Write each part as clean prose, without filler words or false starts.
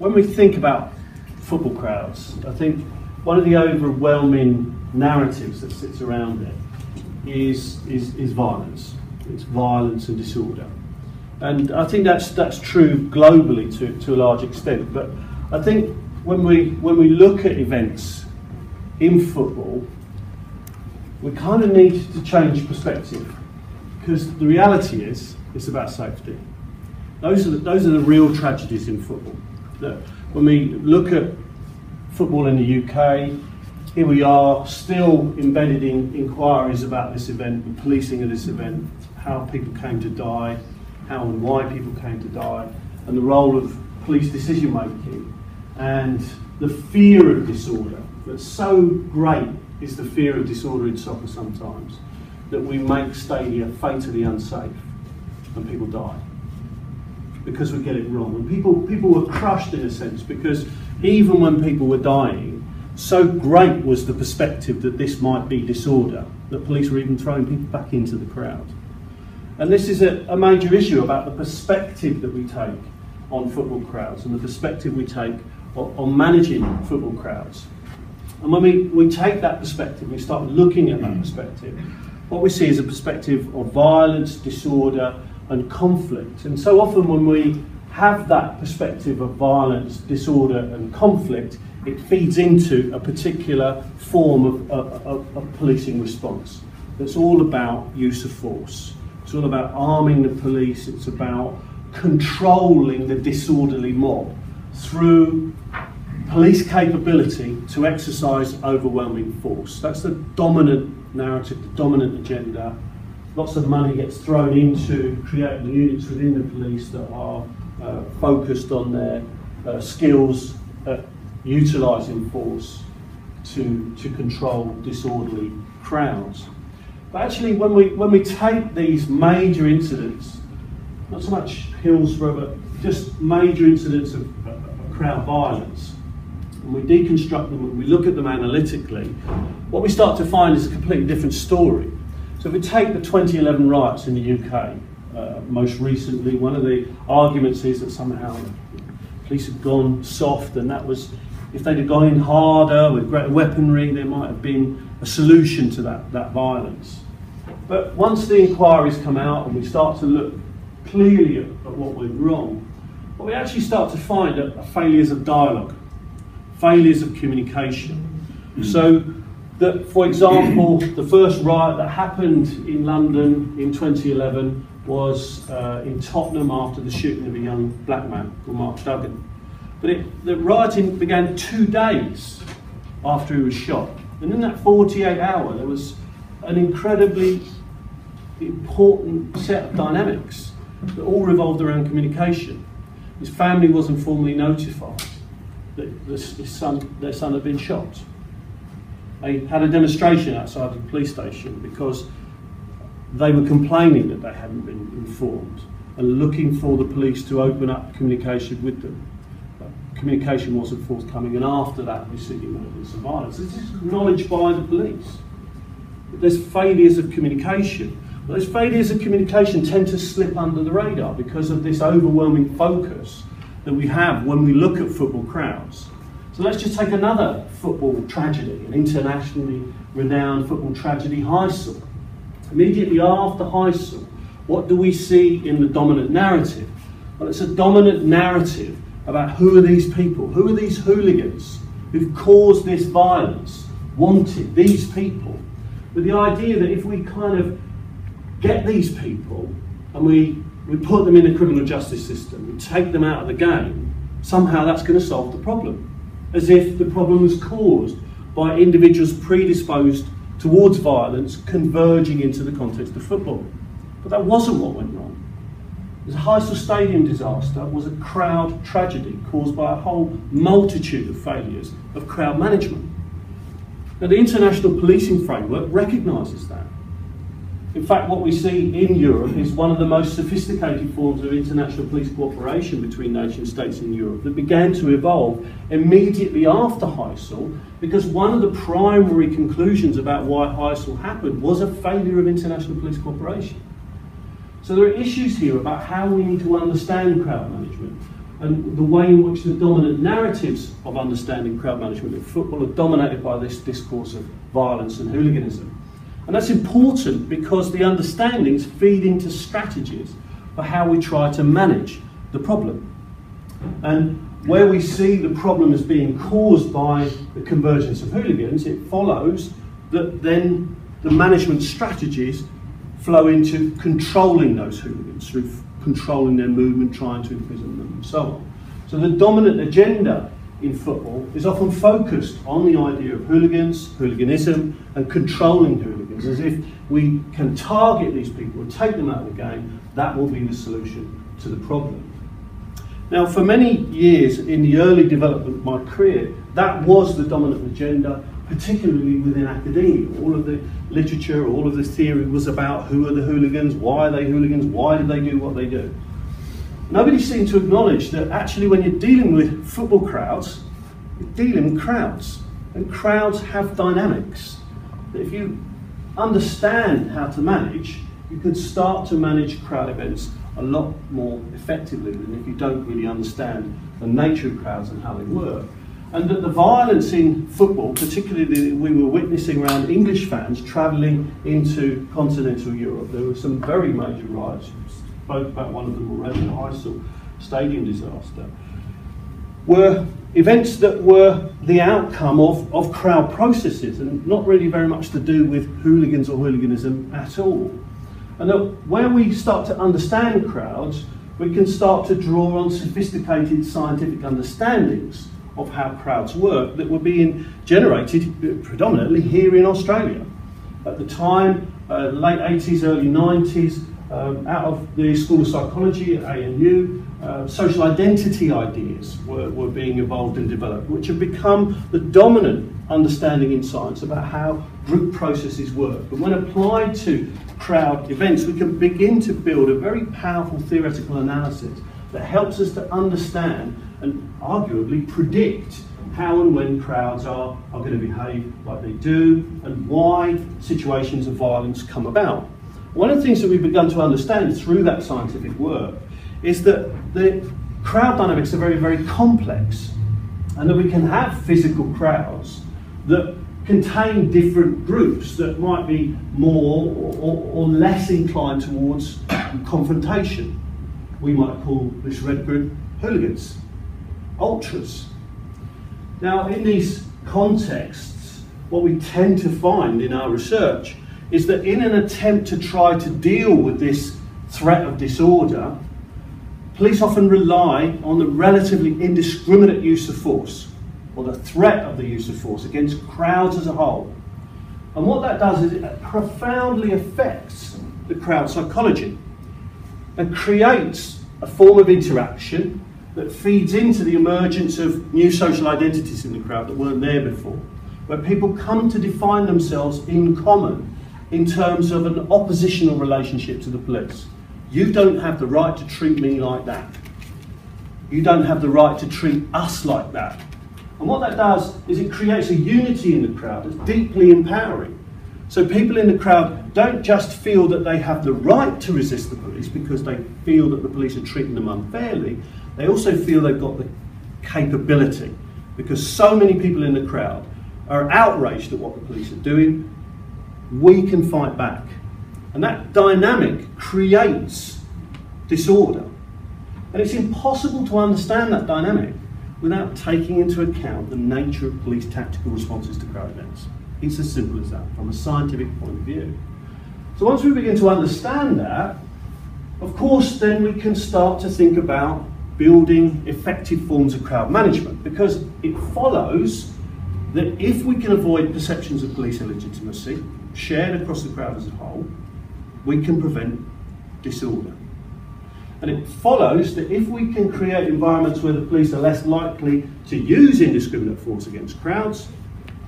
when we think about football crowds, I think one of the overwhelming narratives that sits around it is violence. It's violence and disorder. And I think that's true globally to a large extent. But I think when we look at events in football, we kind of need to change perspective, because the reality is it's about safety. Those are the real tragedies in football. That when we look at football in the UK, here we are still embedded in inquiries about this event, the policing of this event, how people came to die, how and why people came to die, and the role of police decision making, and the fear of disorder. That's so great is the fear of disorder in soccer sometimes, that we make stadia fatally unsafe and people die because we get it wrong. And people were crushed in a sense, because even when people were dying, so great was the perspective that this might be disorder that police were even throwing people back into the crowd. And this is a major issue about the perspective that we take on football crowds and the perspective we take on managing football crowds. And when we take that perspective, we start looking at that perspective, what we see is a perspective of violence, disorder and conflict. And so often when we have that perspective of violence, disorder and conflict, it feeds into a particular form of policing response that's all about use of force. It's all about arming the police, it's about controlling the disorderly mob through police capability to exercise overwhelming force. That's the dominant narrative, the dominant agenda. Lots of money gets thrown into creating units within the police that are focused on their skills at utilising force to control disorderly crowds. But actually, when we take these major incidents, not so much Hillsborough, but just major incidents of crowd violence, and we deconstruct them and we look at them analytically, what we start to find is a completely different story. So if we take the 2011 riots in the UK, most recently, one of the arguments is that somehow police had gone soft, and that was, if they'd have gone in harder with greater weaponry, there might have been a solution to that violence. But once the inquiries come out and we start to look clearly at what went wrong, what we actually start to find are failures of dialogue, failures of communication. So that, for example, the first riot that happened in London in 2011 was in Tottenham after the shooting of a young black man called Mark Duggan. But the rioting began 2 days after he was shot. And in that 48 hour, there was an incredibly important set of dynamics that all revolved around communication. His family wasn't formally notified that their son had been shot. They had a demonstration outside the police station because they were complaining that they hadn't been informed and looking for the police to open up communication with them. But communication wasn't forthcoming, and after that we see evidence of violence. This is acknowledged by the police. There's failures of communication. But those failures of communication tend to slip under the radar because of this overwhelming focus that we have when we look at football crowds. So let's just take another football tragedy, an internationally renowned football tragedy, Heysel. Immediately after Heysel, what do we see in the dominant narrative? Well, it's a dominant narrative about who are these people, who are these hooligans who've caused this violence, wanted these people, with the idea that if we kind of get these people and we put them in the criminal justice system, we take them out of the game, somehow that's going to solve the problem. As if the problem was caused by individuals predisposed towards violence converging into the context of football. But that wasn't what went wrong. The Heysel Stadium disaster was a crowd tragedy caused by a whole multitude of failures of crowd management. Now, the international policing framework recognises that. In fact, what we see in Europe is one of the most sophisticated forms of international police cooperation between nation states in Europe that began to evolve immediately after Heysel, because one of the primary conclusions about why Heysel happened was a failure of international police cooperation. So there are issues here about how we need to understand crowd management and the way in which the dominant narratives of understanding crowd management in football are dominated by this discourse of violence and hooliganism. And that's important because the understandings feed into strategies for how we try to manage the problem. And where we see the problem as being caused by the convergence of hooligans, it follows that then the management strategies flow into controlling those hooligans through controlling their movement, trying to imprison them, and so on. So the dominant agenda in football is often focused on the idea of hooligans, hooliganism, and controlling hooligans, as if we can target these people and take them out of the game, that will be the solution to the problem. Now, for many years in the early development of my career, that was the dominant agenda, particularly within academia. All of the literature, all of the theory was about who are the hooligans, why are they hooligans, why do they do what they do. Nobody seemed to acknowledge that actually when you're dealing with football crowds, you're dealing with crowds, and crowds have dynamics. That if you understand how to manage, you can start to manage crowd events a lot more effectively than if you don't really understand the nature of crowds and how they work. And that the violence in football, particularly that we were witnessing around English fans travelling into continental Europe, there were some very major riots. Spoke about one of them already, the Heysel Stadium disaster, were events that were the outcome of crowd processes and not really very much to do with hooligans or hooliganism at all. And that where we start to understand crowds, we can start to draw on sophisticated scientific understandings of how crowds work that were being generated predominantly here in Australia. At the time, late 80s, early 90s, out of the School of Psychology at ANU, social identity ideas were being evolved and developed, which have become the dominant understanding in science about how group processes work. But when applied to crowd events, we can begin to build a very powerful theoretical analysis that helps us to understand and arguably predict how and when crowds are going to behave like they do and why situations of violence come about. One of the things that we've begun to understand through that scientific work is that the crowd dynamics are very, very complex, and that we can have physical crowds that contain different groups that might be more or less inclined towards confrontation. We might call this red group hooligans, ultras. Now, in these contexts, what we tend to find in our research is that in an attempt to try to deal with this threat of disorder, police often rely on the relatively indiscriminate use of force, or the threat of the use of force against crowds as a whole. And what that does is it profoundly affects the crowd psychology and creates a form of interaction that feeds into the emergence of new social identities in the crowd that weren't there before, where people come to define themselves in common in terms of an oppositional relationship to the police. You don't have the right to treat me like that. You don't have the right to treat us like that. And what that does is it creates a unity in the crowd that's deeply empowering. So people in the crowd don't just feel that they have the right to resist the police because they feel that the police are treating them unfairly, they also feel they've got the capability, because so many people in the crowd are outraged at what the police are doing. We can fight back. And that dynamic creates disorder. And it's impossible to understand that dynamic without taking into account the nature of police tactical responses to crowd events. It's as simple as that, from a scientific point of view. So once we begin to understand that, of course, then we can start to think about building effective forms of crowd management, because it follows that if we can avoid perceptions of police illegitimacy shared across the crowd as a whole, we can prevent disorder. And it follows that if we can create environments where the police are less likely to use indiscriminate force against crowds,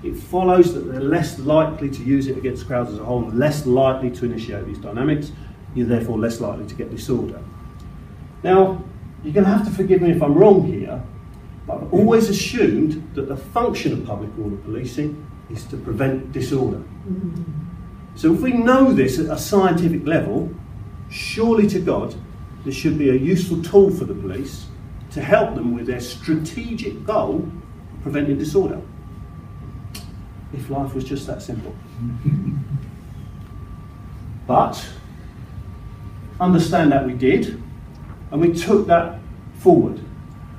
it follows that they're less likely to use it against crowds as a whole, less likely to initiate these dynamics. You're therefore less likely to get disorder. Now, you're going to have to forgive me if I'm wrong here, but I've always assumed that the function of public order policing is to prevent disorder. So if we know this at a scientific level, surely to God, this should be a useful tool for the police to help them with their strategic goal of preventing disorder. If life was just that simple. But understand that we did, and we took that forward.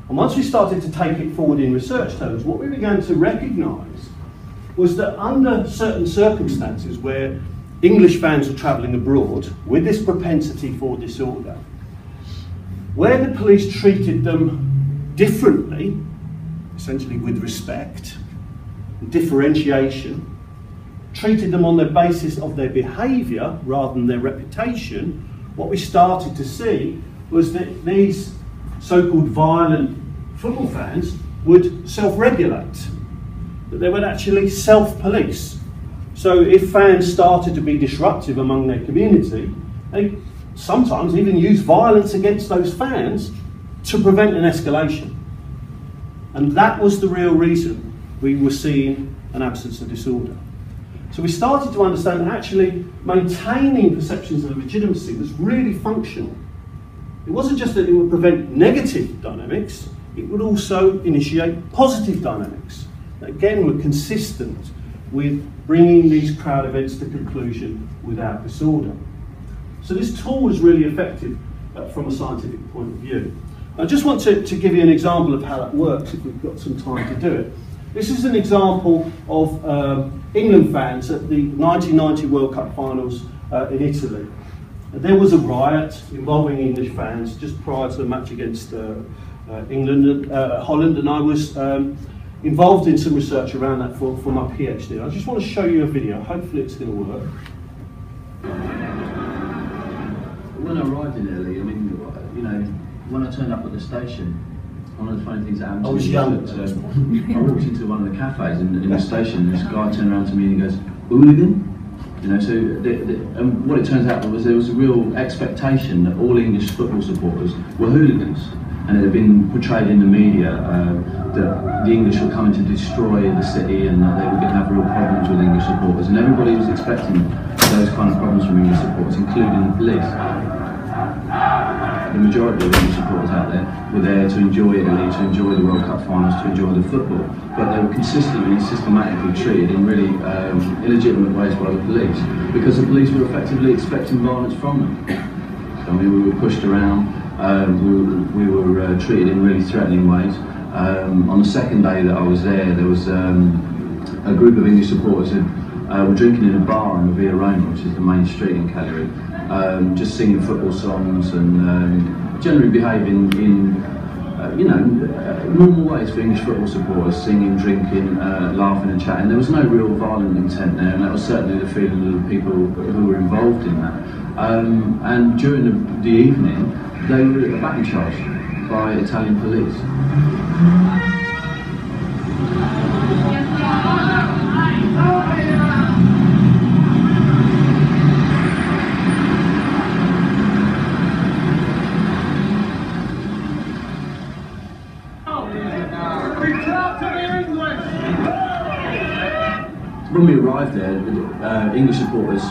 And once we started to take it forward in research terms, what we began to recognise was that under certain circumstances where English fans were travelling abroad with this propensity for disorder, where the police treated them differently, essentially with respect, differentiation, treated them on the basis of their behaviour rather than their reputation, what we started to see was that these so-called violent football fans would self-regulate, that they would actually self-police. So if fans started to be disruptive among their community, they sometimes even use violence against those fans to prevent an escalation. And that was the real reason we were seeing an absence of disorder. So we started to understand that actually maintaining perceptions of legitimacy was really functional. It wasn't just that it would prevent negative dynamics, it would also initiate positive dynamics that again were consistent with bringing these crowd events to conclusion without disorder. So this tool was really effective from a scientific point of view. I just want to give you an example of how that works if we've got some time to do it. This is an example of England fans at the 1990 World Cup finals in Italy. There was a riot involving English fans just prior to the match against England, Holland, and I was involved in some research around that for my PhD. I just want to show you a video. Hopefully it's going to work. When I arrived in Italy, I mean, you know, when I turned up at the station, one of the funny things that happened to me was that I walked into one of the cafes in the station, and this guy turned around to me and he goes, "Hooligan?" You know, so and what it turns out was there was a real expectation that all English football supporters were hooligans, and it had been portrayed in the media that the English were coming to destroy the city and that they were going to have real problems with English supporters, and everybody was expecting those kind of problems from English supporters, including the police. The majority of English supporters out there were there to enjoy Italy, to enjoy the World Cup finals, to enjoy the football, but they were consistently and systematically treated in really illegitimate ways by the police, because the police were effectively expecting violence from them. So, I mean, we were pushed around, we were treated in really threatening ways. On the second day that I was there was a group of English supporters who were drinking in a bar in Via Roma, which is the main street in Cagliari, just singing football songs and generally behaving in normal ways for English football supporters, singing, drinking, laughing and chatting. There was no real violent intent there, and that was certainly the feeling of the people who were involved in that. And during the evening, they were batting charged by Italian police. When we arrived there, English supporters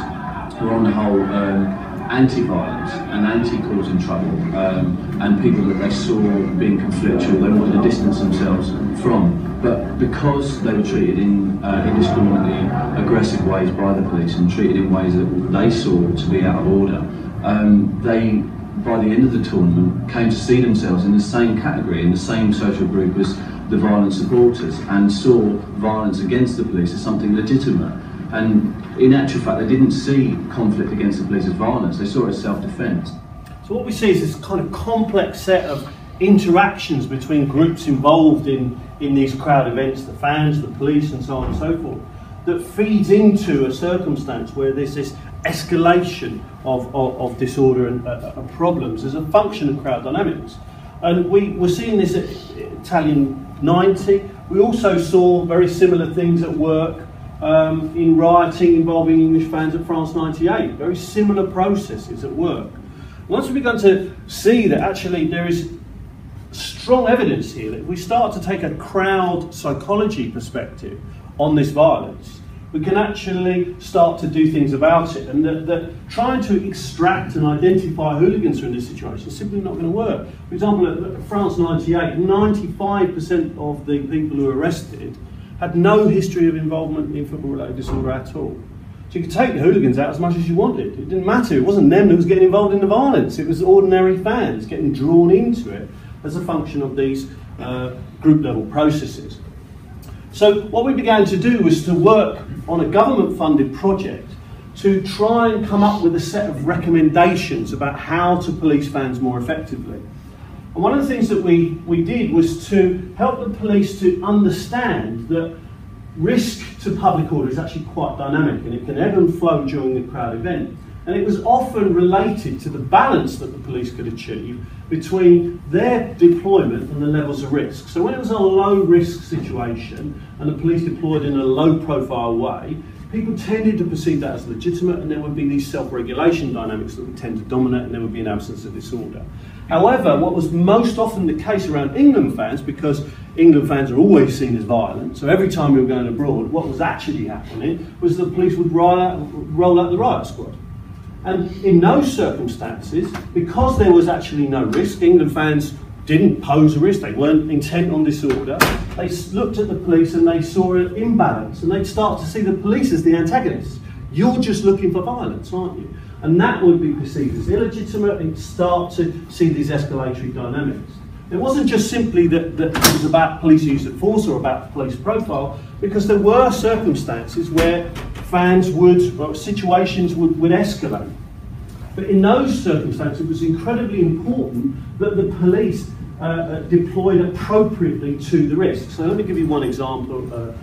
were on the whole anti-violence and anti-causing trouble, and people that they saw being conflictual, they wanted to distance themselves from. But because they were treated in indiscriminately aggressive ways by the police and treated in ways that they saw to be out of order, they, by the end of the tournament, came to see themselves in the same category, in the same social group as the violent supporters, and saw violence against the police as something legitimate. And in actual fact, they didn't see conflict against the police as violence, they saw it as self-defence. So what we see is this kind of complex set of interactions between groups involved in these crowd events, the fans, the police and so on and so forth, that feeds into a circumstance where there's this escalation of disorder and problems as a function of crowd dynamics. And we were seeing this at Italian 90. We also saw very similar things at work in rioting involving English fans at France 98. Very similar processes at work. Once we began to see that actually there is strong evidence here that if we start to take a crowd psychology perspective on this violence, we can actually start to do things about it. And that trying to extract and identify hooligans from this situation is simply not going to work. For example, at France 98, 95% of the people who were arrested had no history of involvement in football-related disorder at all. So you could take the hooligans out as much as you wanted. It didn't matter. It wasn't them that was getting involved in the violence. It was ordinary fans getting drawn into it as a function of these group-level processes. So what we began to do was to work on a government-funded project to try and come up with a set of recommendations about how to police fans more effectively. And one of the things that we did was to help the police to understand that risk to public order is actually quite dynamic, and it can ebb and flow during the crowd event. And it was often related to the balance that the police could achieve between their deployment and the levels of risk. So when it was a low-risk situation and the police deployed in a low-profile way, people tended to perceive that as legitimate, and there would be these self-regulation dynamics that would tend to dominate, and there would be an absence of disorder. However, what was most often the case around England fans, because England fans are always seen as violent, so every time we were going abroad, what was actually happening was the police would roll out the riot squad. And in those circumstances, because there was actually no risk, England fans didn't pose a risk, they weren't intent on disorder, they looked at the police and they saw an imbalance, and they'd start to see the police as the antagonists. You're just looking for violence, aren't you? And that would be perceived as illegitimate, and start to see these escalatory dynamics. It wasn't just simply that it was about police use of force or about police profile, because there were circumstances where fans would, or situations would escalate. But in those circumstances, it was incredibly important that the police deployed appropriately to the risk. So let me give you one example,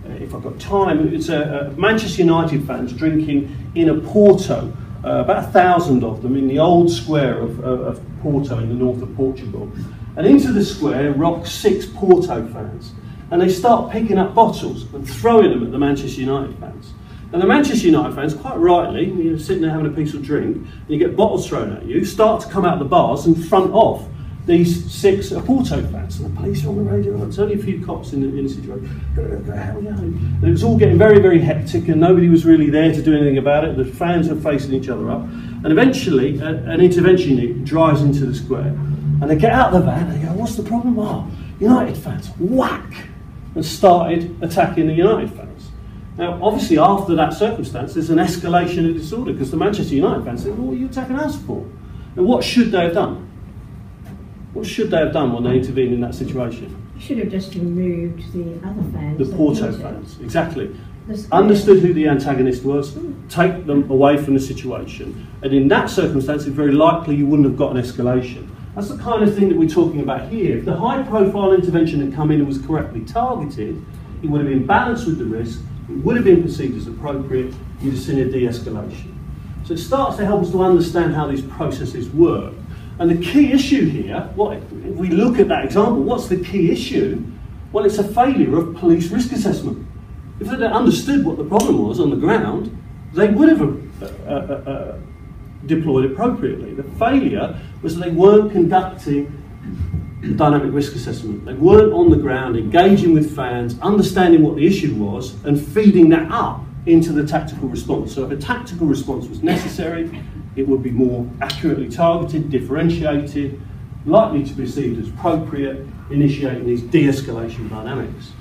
if I've got time. It's Manchester United fans drinking in a Porto, about 1,000 of them in the old square of Porto in the north of Portugal. And into the square rock 6 Porto fans. And they start picking up bottles and throwing them at the Manchester United fans. And the Manchester United fans, quite rightly, you're sitting there having a peaceful drink, and you get bottles thrown at you, start to come out of the bars and front off these 6 Porto fans. And the police are on the radio, there's only a few cops in the situation. And it was all getting very, very hectic, and nobody was really there to do anything about it. The fans were facing each other up. And eventually, an intervention unit drives into the square. And they get out of the van and they go, what's the problem? Oh, United fans, whack! And started attacking the United fans. Now, obviously, after that circumstance, there's an escalation of disorder, because the Manchester United fans said, well, what are you attacking us for? And what should they have done? What should they have done when they intervened in that situation? You should have just removed the other fans. The Porto fans, exactly. Understood who the antagonist was, take them away from the situation. And in that circumstance, it's very likely you wouldn't have got an escalation. That's the kind of thing that we're talking about here. If the high-profile intervention had come in and was correctly targeted, it would have been balanced with the risk, it would have been perceived as appropriate, you'd have seen a de-escalation. So it starts to help us to understand how these processes work. And the key issue here, if we look at that example, what's the key issue? Well, it's a failure of police risk assessment. If they'd understood what the problem was on the ground, they would have deployed appropriately. The failure was that they weren't conducting dynamic risk assessment. They weren't on the ground engaging with fans, understanding what the issue was, and feeding that up into the tactical response. So if a tactical response was necessary, it would be more accurately targeted, differentiated, likely to be perceived as appropriate, initiating these de-escalation dynamics.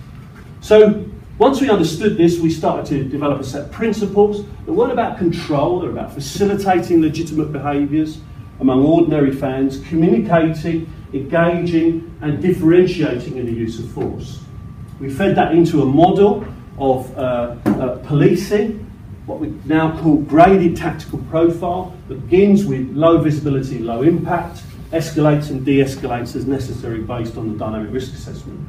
So once we understood this, we started to develop a set of principles that weren't about control, they're about facilitating legitimate behaviours among ordinary fans, communicating, engaging and differentiating in the use of force. We fed that into a model of policing, what we now call graded tactical profile, that begins with low visibility, low impact, escalates and de-escalates as necessary based on the dynamic risk assessment.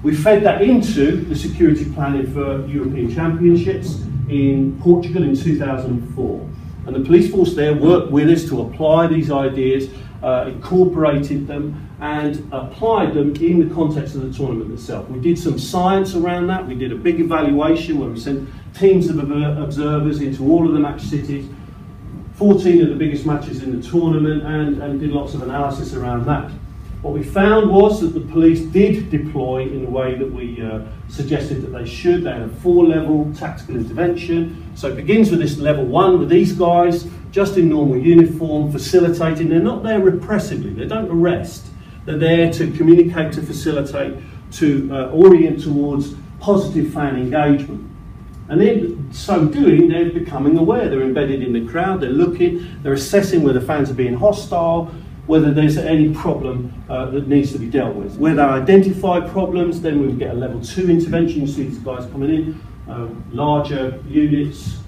We fed that into the security planning for European Championships in Portugal in 2004. And the police force there worked with us to apply these ideas, incorporated them and applied them in the context of the tournament itself. We did some science around that. We did a big evaluation where we sent teams of observers into all of the match cities, 14 of the biggest matches in the tournament, and did lots of analysis around that. What we found was that the police did deploy in the way that we suggested that they should. They had a 4-level tactical intervention. So it begins with this level 1 with these guys just in normal uniform, facilitating. They're not there repressively, they don't arrest. They're there to communicate, to facilitate, to orient towards positive fan engagement. And in so doing, they're becoming aware. They're embedded in the crowd, they're looking, they're assessing whether fans are being hostile, whether there's any problem that needs to be dealt with. Where they identify problems, then we would get a level 2 intervention. You see these guys coming in, larger units,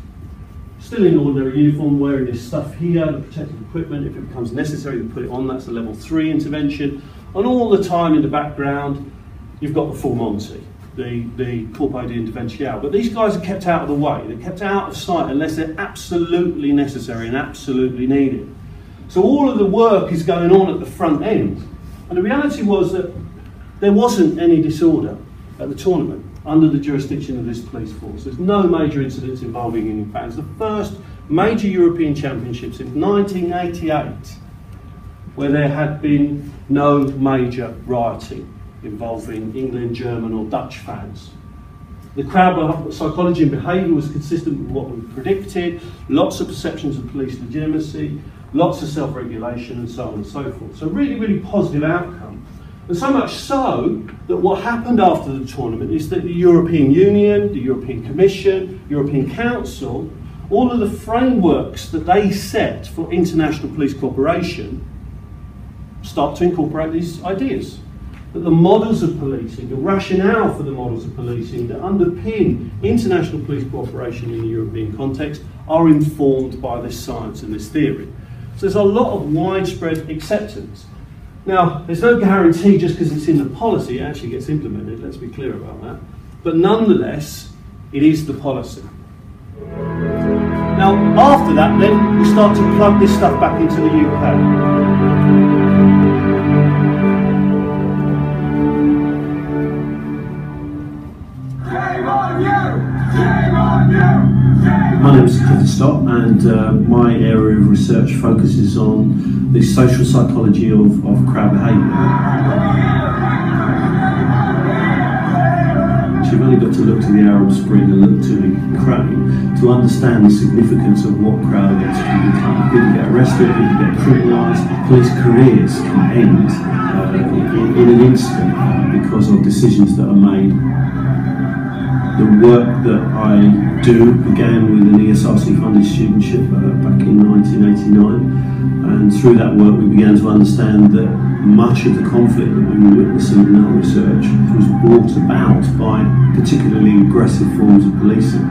still in ordinary uniform, wearing this stuff here, the protective equipment. If it becomes necessary to put it on, that's a level 3 intervention. And all the time in the background, you've got the full Monty, the corpo di intervention. But these guys are kept out of the way. They're kept out of sight unless they're absolutely necessary and absolutely needed. So all of the work is going on at the front end. And the reality was that there wasn't any disorder at the tournament under the jurisdiction of this police force. There's no major incidents involving England fans. The first major European Championships in 1988, where there had been no major rioting involving England, German or Dutch fans. The crowd psychology and behaviour was consistent with what we predicted, lots of perceptions of police legitimacy, lots of self-regulation and so on and so forth. So really, really positive outcome. And so much so that what happened after the tournament is that the European Union, the European Commission, European Council, all of the frameworks that they set for international police cooperation start to incorporate these ideas. That the models of policing, the rationale for the models of policing that underpin international police cooperation in the European context are informed by this science and this theory. So there's a lot of widespread acceptance. Now, there's no guarantee just because it's in the policy it actually gets implemented, let's be clear about that. But nonetheless, it is the policy. Now, after that, then we start to plug this stuff back into the UK. My name is Clifford Stott, and my area of research focuses on the social psychology of crowd behaviour. So you've only got to look to the Arab Spring and look to the Ukraine to understand the significance of what crowd events can become. People get arrested, people get criminalised, police careers can end in an instant because of decisions that are made. The work that I do began with an ESRC funded studentship back in 1989, and through that work we began to understand that much of the conflict that we were witnessing in our research was brought about by particularly aggressive forms of policing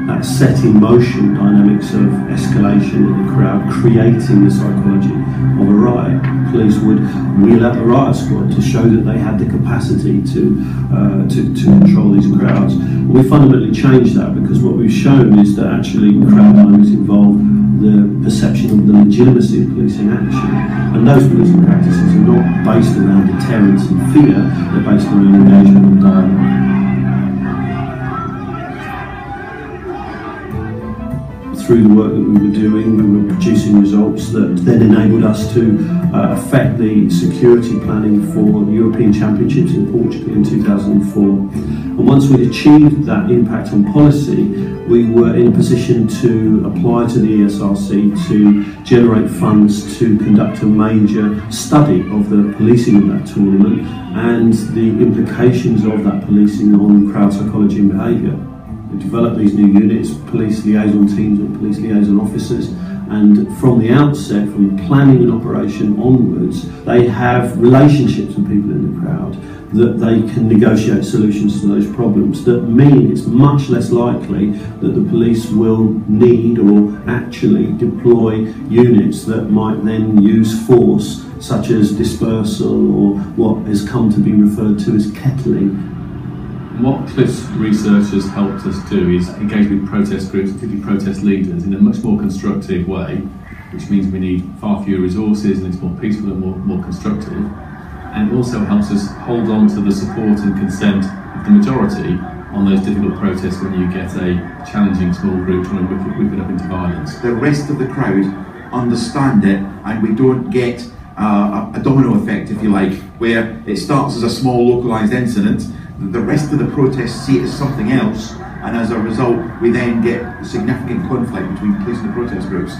that set in motion dynamics of escalation in the crowd, creating the psychology of a riot. Police would wheel out the riot squad to show that they had the capacity to control these crowds. We fundamentally changed that because what we've shown is that actually crowd dynamics involve the perception of the legitimacy of policing action, and those policing practices are not based around deterrence and fear, they're based around engagement and dialogue. Through the work that we were doing, we were producing results that then enabled us to affect the security planning for the European Championships in Portugal in 2004. And once we'd achieved that impact on policy, we were in a position to apply to the ESRC to generate funds to conduct a major study of the policing of that tournament and the implications of that policing on crowd psychology and behaviour. We developed these new units, police liaison teams and police liaison officers, and from the outset, from the planning and operation onwards, they have relationships with people in the crowd that they can negotiate solutions to those problems that mean it's much less likely that the police will need or actually deploy units that might then use force, such as dispersal or what has come to be referred to as kettling. What Cliff's research has helped us do is engage with protest groups, particularly protest leaders, in a much more constructive way, which means we need far fewer resources and it's more peaceful and more constructive. And it also helps us hold on to the support and consent of the majority on those difficult protests when you get a challenging small group trying to whip it up into violence. The rest of the crowd understand it, and we don't get a domino effect, if you like, where it starts as a small localised incident, the rest of the protests see it as something else, and as a result we then get significant conflict between police and the protest groups.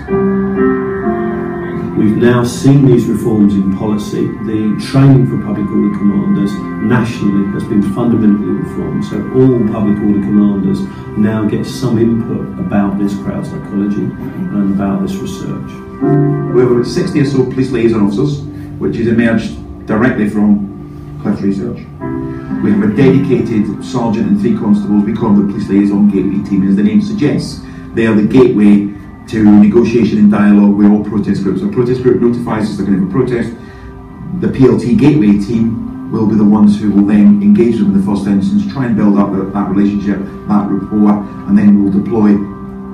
We've now seen these reforms in policy. The training for public order commanders nationally has been fundamentally reformed, so all public order commanders now get some input about this crowd psychology and about this research. We have about 60 or so police liaison officers, which has emerged directly from Clifford research. We have a dedicated sergeant and 3 constables. We call them the police liaison gateway team, as the name suggests. They are the gateway to negotiation and dialogue with all protest groups. A protest group notifies us they're going to have a protest. The PLT gateway team will be the ones who will then engage them in the first instance, try and build up that relationship, that rapport, and then we'll deploy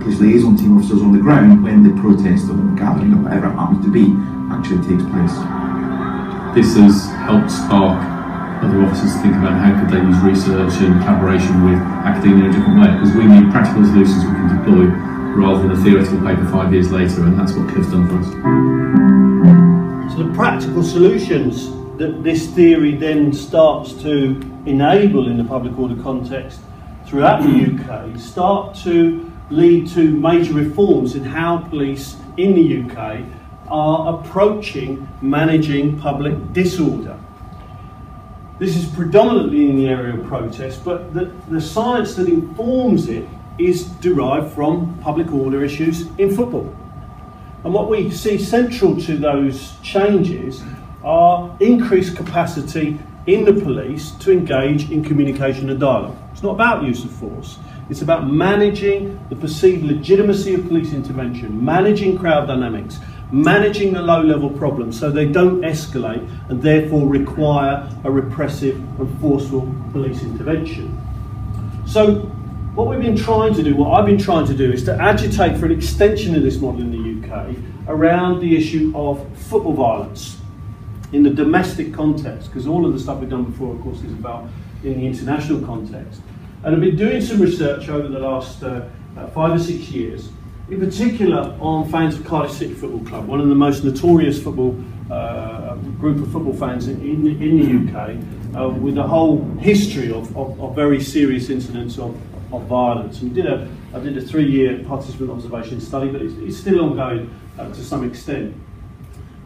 police liaison team officers on the ground when the protest or the gathering or whatever it happens to be actually takes place. This has helped spark other officers to think about how could they use research and collaboration with academia in a different way, because we need practical solutions we can deploy rather than a theoretical paper 5 years later, and that's what Cliff's done for us. So the practical solutions that this theory then starts to enable in the public order context throughout the UK start to lead to major reforms in how police in the UK are approaching managing public disorder. This is predominantly in the area of protest, but the science that informs it is derived from public order issues in football. And what we see central to those changes are increased capacity in the police to engage in communication and dialogue. It's not about use of force, it's about managing the perceived legitimacy of police intervention, managing crowd dynamics, managing the low-level problems so they don't escalate and therefore require a repressive and forceful police intervention. So what we've been trying to do, what I've been trying to do, is to agitate for an extension of this model in the UK around the issue of football violence in the domestic context, because all of the stuff we've done before, of course, is about in the international context. And I've been doing some research over the last 5 or 6 years, in particular on fans of Cardiff City Football Club, one of the most notorious football group of football fans in the UK, with a whole history of very serious incidents of violence. And I did a 3-year participant observation study, but it's still ongoing to some extent.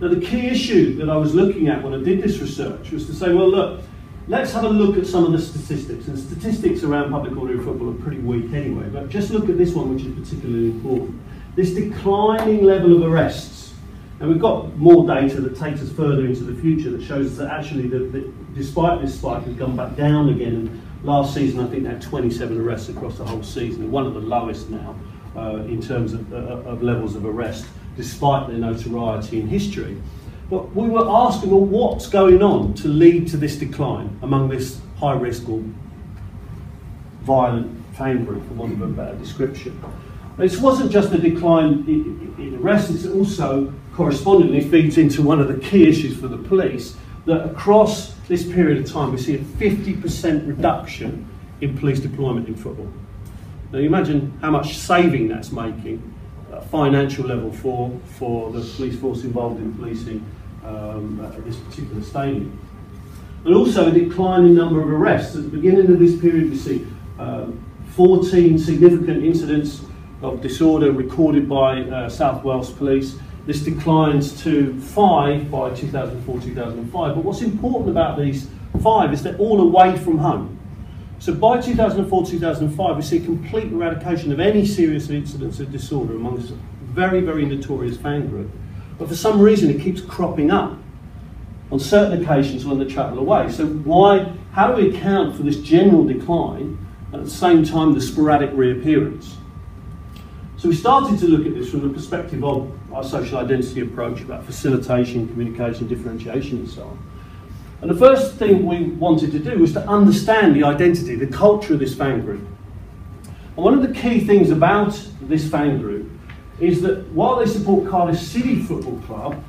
Now, the key issue that I was looking at when I did this research was to say, well, look, let's have a look at some of the statistics. And statistics around public order in football are pretty weak anyway, but just look at this one, which is particularly important. This declining level of arrests. And we've got more data that takes us further into the future that shows us that actually, despite this spike, we've gone back down again. And last season, I think they had 27 arrests across the whole season, one of the lowest now in terms of levels of arrest, despite their notoriety in history. But we were asking, well, what's going on to lead to this decline among this high-risk or violent fan group, for want of a better description? This wasn't just a decline in arrests, it also correspondingly feeds into one of the key issues for the police, that across this period of time we see a 50% reduction in police deployment in football. Now you imagine how much saving that's making at a financial level for the police force involved in policing this particular stadium. And also a decline in number of arrests. At the beginning of this period we see 14 significant incidents of disorder recorded by South Wales Police. This declines to 5 by 2004-2005. But what's important about these 5 is they're all away from home. So by 2004-2005, we see a complete eradication of any serious incidents of disorder amongst a very, very notorious fan group. But for some reason, it keeps cropping up on certain occasions when they travel away. So how do we account for this general decline and at the same time the sporadic reappearance? So we started to look at this from the perspective of our social identity approach about facilitation, communication, differentiation and so on. And the first thing we wanted to do was to understand the identity, the culture of this fan group. And one of the key things about this fan group is that while they support Cardiff City Football Club,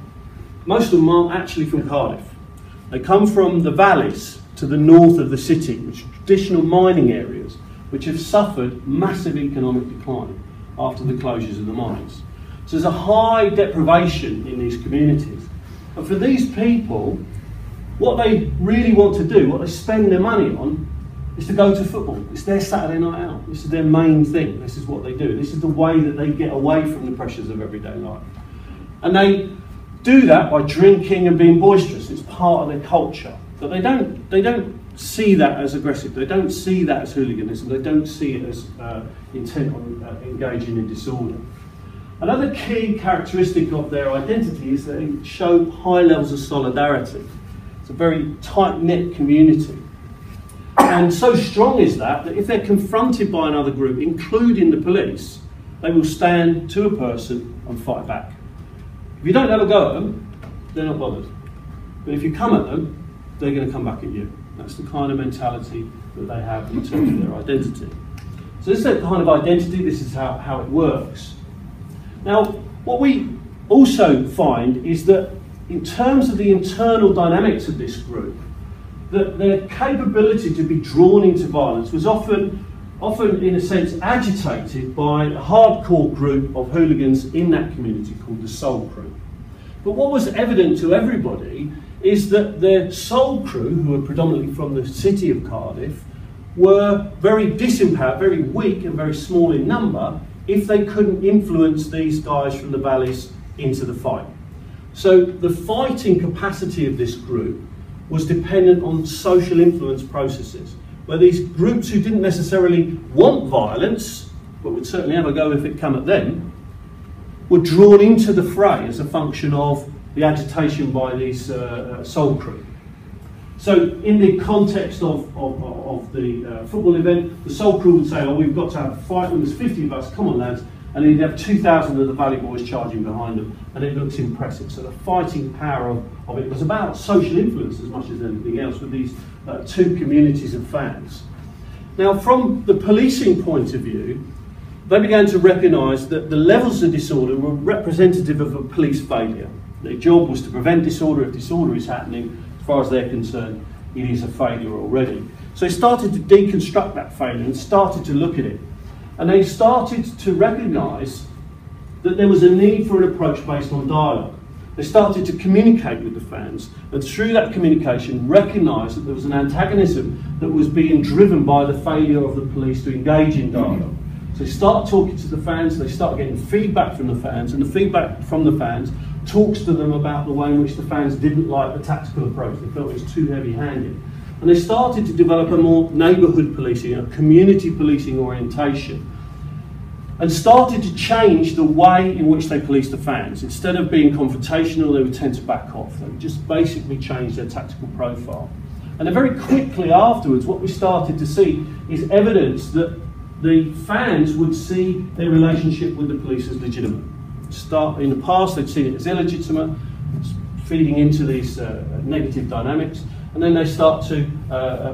most of them aren't actually from Cardiff. They come from the valleys to the north of the city, which are traditional mining areas, which have suffered massive economic decline after the closures of the mines. So there's a high deprivation in these communities. And for these people, what they really want to do, what they spend their money on, is to go to football. It's their Saturday night out. This is their main thing. This is what they do. This is the way that they get away from the pressures of everyday life. And they do that by drinking and being boisterous. It's part of their culture. But they don't see that as aggressive. They don't see that as hooliganism. They don't see it as intent on engaging in disorder. Another key characteristic of their identity is that they show high levels of solidarity. It's a very tight-knit community. And so strong is that if they're confronted by another group, including the police, they will stand to a person and fight back. If you don't have a go at them, they're not bothered. But if you come at them, they're going to come back at you. That's the kind of mentality that they have in terms of their identity. So this is the kind of identity, this is how it works. Now, what we also find is that in terms of the internal dynamics of this group, that their capability to be drawn into violence was often in a sense agitated by a hardcore group of hooligans in that community called the Soul Crew. But what was evident to everybody is that the Soul Crew, who were predominantly from the city of Cardiff, were very disempowered, very weak and very small in number if they couldn't influence these guys from the valleys into the fight. So the fighting capacity of this group was dependent on social influence processes, where these groups who didn't necessarily want violence, but would certainly have a go if it came at them, were drawn into the fray as a function of the agitation by these Soul Crew. So in the context of the football event, the Soul Crew would say, oh, we've got to have a fight, and there's 50 of us, come on lads, and he'd have 2,000 of the Valley Boys charging behind them, and it looks impressive. So the fighting power of it was about social influence as much as anything else with these two communities of fans. Now, from the policing point of view, they began to recognise that the levels of disorder were representative of a police failure. Their job was to prevent disorder. If disorder is happening, as far as they're concerned, it is a failure already. So they started to deconstruct that failure and started to look at it. And they started to recognise that there was a need for an approach based on dialogue. They started to communicate with the fans, and through that communication recognised that there was an antagonism that was being driven by the failure of the police to engage in dialogue. So they start talking to the fans, they start getting feedback from the fans, and the feedback from the fans talks to them about the way in which the fans didn't like the tactical approach. They felt it was too heavy-handed. And they started to develop a more neighbourhood policing, a community policing orientation, and started to change the way in which they policed the fans. Instead of being confrontational, they would tend to back off. They would just basically change their tactical profile. And then very quickly afterwards, what we started to see is evidence that the fans would see their relationship with the police as legitimate. In the past, they'd seen it as illegitimate, feeding into these negative dynamics, and then they start to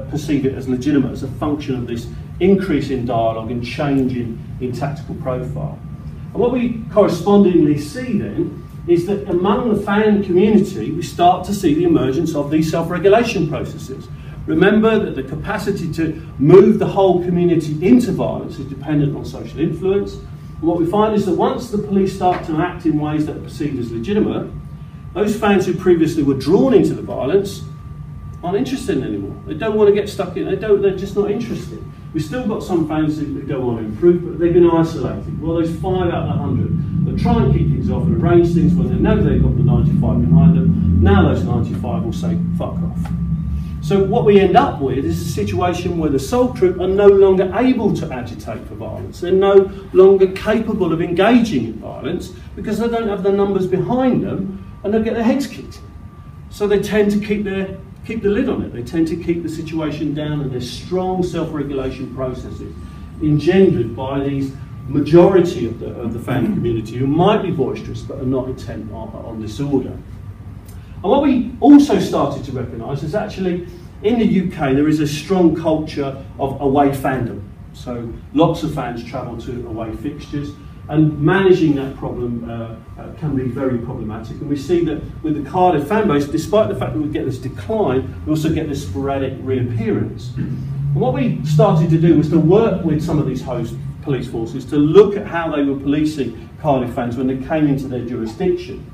perceive it as legitimate, as a function of this increase in dialogue and change in tactical profile. And what we correspondingly see then is that among the fan community, we start to see the emergence of these self-regulation processes. Remember that the capacity to move the whole community into violence is dependent on social influence. And what we find is that once the police start to act in ways that are perceived as legitimate, those fans who previously were drawn into the violence aren't interested anymore. They don't want to get stuck in, they're just not interested. We've still got some fans who don't want to improve, but they've been isolated. Well, those 5 out of 100 that try and keep things off and arrange things when they know they've got the 95 behind them, now those 95 will say, fuck off. So what we end up with is a situation where the Soul Crew are no longer able to agitate for violence. They're no longer capable of engaging in violence because they don't have the numbers behind them and they'll get their heads kicked. So they tend to keep the lid on it. They tend to keep the situation down, and there's strong self-regulation processes engendered by these majority of the fan community who might be boisterous but are not intent on disorder. And what we also started to recognise is actually in the UK there is a strong culture of away fandom. So lots of fans travel to away fixtures, and managing that problem can be very problematic. And we see that with the Cardiff fan base, despite the fact that we get this decline, we also get this sporadic reappearance. And what we started to do was to work with some of these host police forces to look at how they were policing Cardiff fans when they came into their jurisdiction.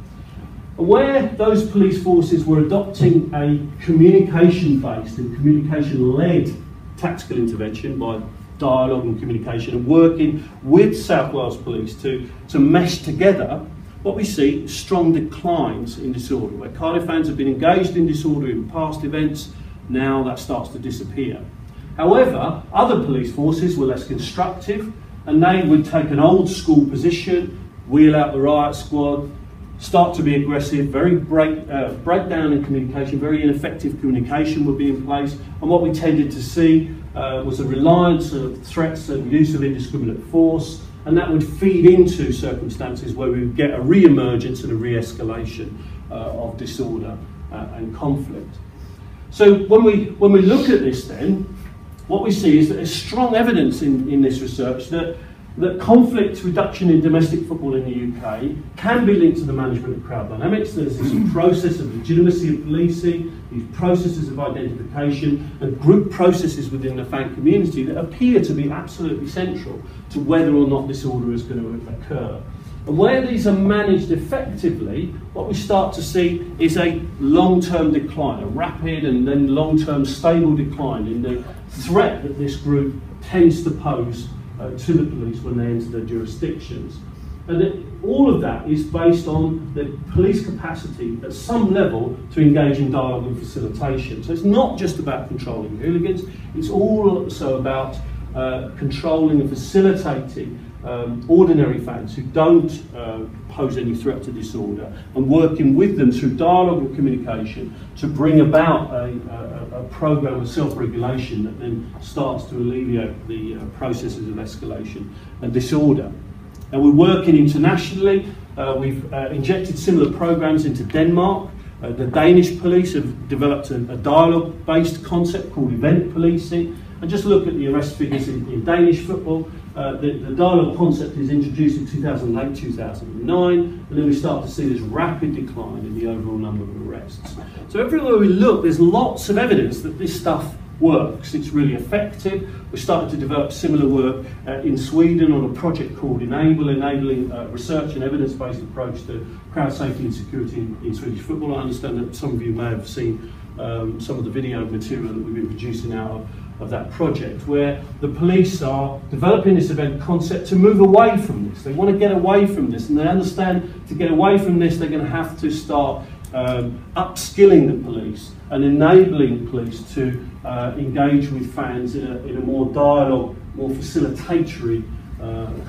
And where those police forces were adopting a communication-based and communication-led tactical intervention by dialogue and communication and working with South Wales Police to mesh together, what we see is strong declines in disorder. Where Cardiff fans have been engaged in disorder in past events, now that starts to disappear. However, other police forces were less constructive, and they would take an old school position, wheel out the riot squad, start to be aggressive, very breakdown in communication, very ineffective communication would be in place, and what we tended to see was a reliance of threats and use of indiscriminate force, and that would feed into circumstances where we would get a re-emergence and a re-escalation of disorder and conflict. So when we look at this then, what we see is that there's strong evidence in this research that conflict reduction in domestic football in the UK can be linked to the management of crowd dynamics. There's this process of legitimacy of policing, these processes of identification and group processes within the fan community that appear to be absolutely central to whether or not disorder is going to occur. And where these are managed effectively, what we start to see is a long-term decline, a rapid and then long-term stable decline in the threat that this group tends to pose to the police when they enter their jurisdictions. And all of that is based on the police capacity at some level to engage in dialogue and facilitation. So it's not just about controlling hooligans, it's also about controlling and facilitating ordinary fans who don't pose any threat to disorder, and working with them through dialogue and communication to bring about a programme of self-regulation that then starts to alleviate the processes of escalation and disorder. And we're working internationally. We've injected similar programmes into Denmark. The Danish police have developed a dialogue-based concept called event policing. And just look at the arrest figures in Danish football. The dialogue concept is introduced in 2008, 2009, and then we start to see this rapid decline in the overall number of arrests. So everywhere we look, there's lots of evidence that this stuff works. It's really effective. We're starting to develop similar work in Sweden on a project called enabling research and evidence-based approach to crowd safety and security in Swedish football. I understand that some of you may have seen some of the video material that we've been producing out of that project, where the police are developing this event concept to move away from this. They want to get away from this, and they understand to get away from this they're going to have to start upskilling the police and enabling police to engage with fans in a more dialogue, more facilitatory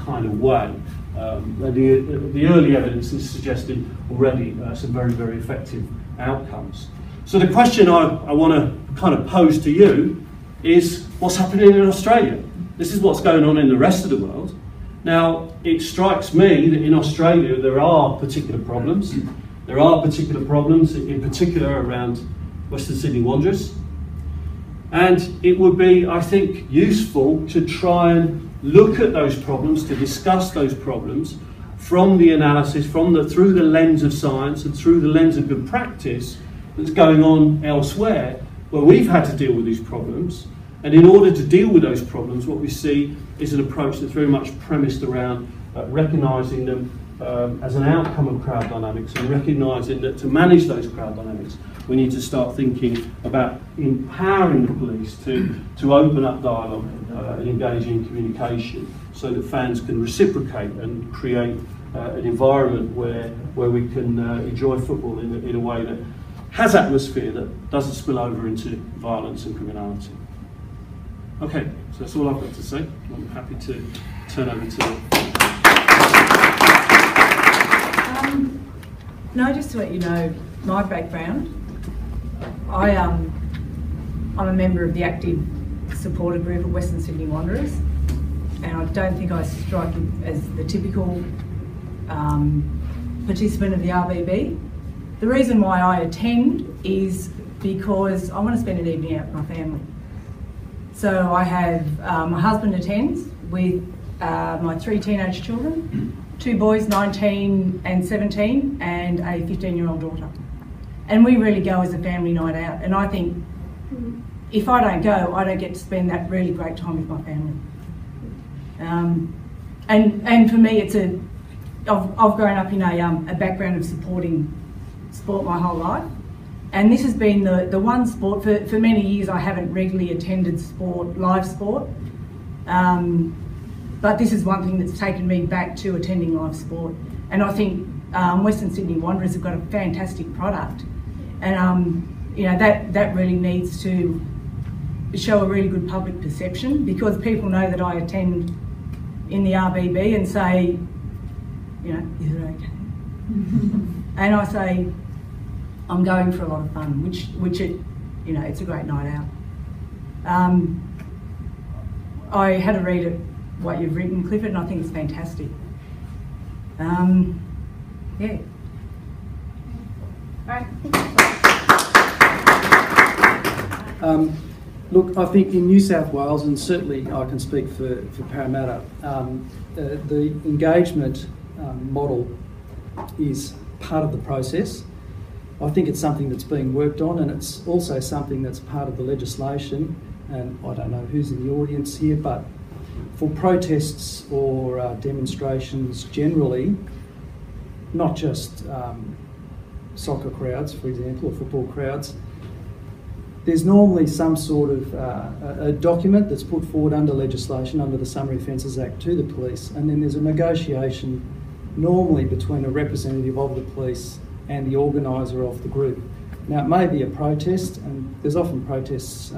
kind of way. The early evidence is suggesting already some very, very effective outcomes. So the question I want to kind of pose to you is what's happening in Australia. This is what's going on in the rest of the world. Now, it strikes me that in Australia there are particular problems. There are particular problems, in particular around Western Sydney Wanderers. And it would be, I think, useful to try and look at those problems, to discuss those problems from the analysis, through the lens of science and through the lens of good practice that's going on elsewhere, where we've had to deal with these problems. And in order to deal with those problems, what we see is an approach that's very much premised around recognising them as an outcome of crowd dynamics, and recognising that to manage those crowd dynamics, we need to start thinking about empowering the police to open up dialogue and engage in communication so that fans can reciprocate and create an environment where we can enjoy football in a way that has atmosphere that doesn't spill over into violence and criminality. Okay, so that's all I've got to say. I'm happy to turn over to... No, just to let you know my background. I'm a member of the active supporter group of Western Sydney Wanderers, and I don't think I strike as the typical participant of the RBB. The reason why I attend is because I want to spend an evening out with my family. So I have, my husband attends with my 3 teenage children, 2 boys, 19 and 17, and a 15-year-old daughter. And we really go as a family night out. And I think if I don't go, I don't get to spend that really great time with my family. And for me, it's I've grown up in a background of supporting sport my whole life, and this has been the one sport, for many years I haven't regularly attended sport, live sport, but this is one thing that's taken me back to attending live sport. And I think Western Sydney Wanderers have got a fantastic product, and you know, that really needs to show a really good public perception, because people know that I attend in the RBB and say, you know, is it okay? And I say, I'm going for a lot of fun, which it, you know, it's a great night out. I had a read of what you've written, Clifford, and I think it's fantastic. Yeah. Look, I think in New South Wales, and certainly I can speak for Parramatta, the engagement model is part of the process. I think it's something that's being worked on, and it's also something that's part of the legislation. And I don't know who's in the audience here, but for protests or demonstrations generally, not just soccer crowds, for example, or football crowds, there's normally some sort of a document that's put forward under legislation, under the Summary Offences Act, to the police, and then there's a negotiation normally between a representative of the police and the organiser of the group. Now, it may be a protest, and there's often protests,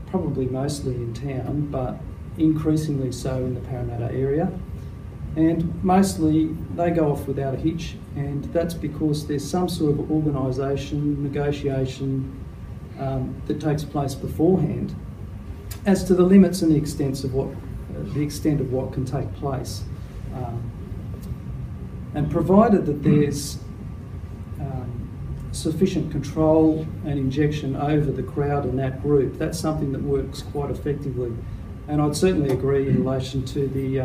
probably mostly in town, but increasingly so in the Parramatta area. And mostly they go off without a hitch, and that's because there's some sort of organisation, negotiation that takes place beforehand as to the limits and the extent of what can take place. And provided that there's sufficient control and injection over the crowd and that group, that's something that works quite effectively. And I'd certainly agree in relation to the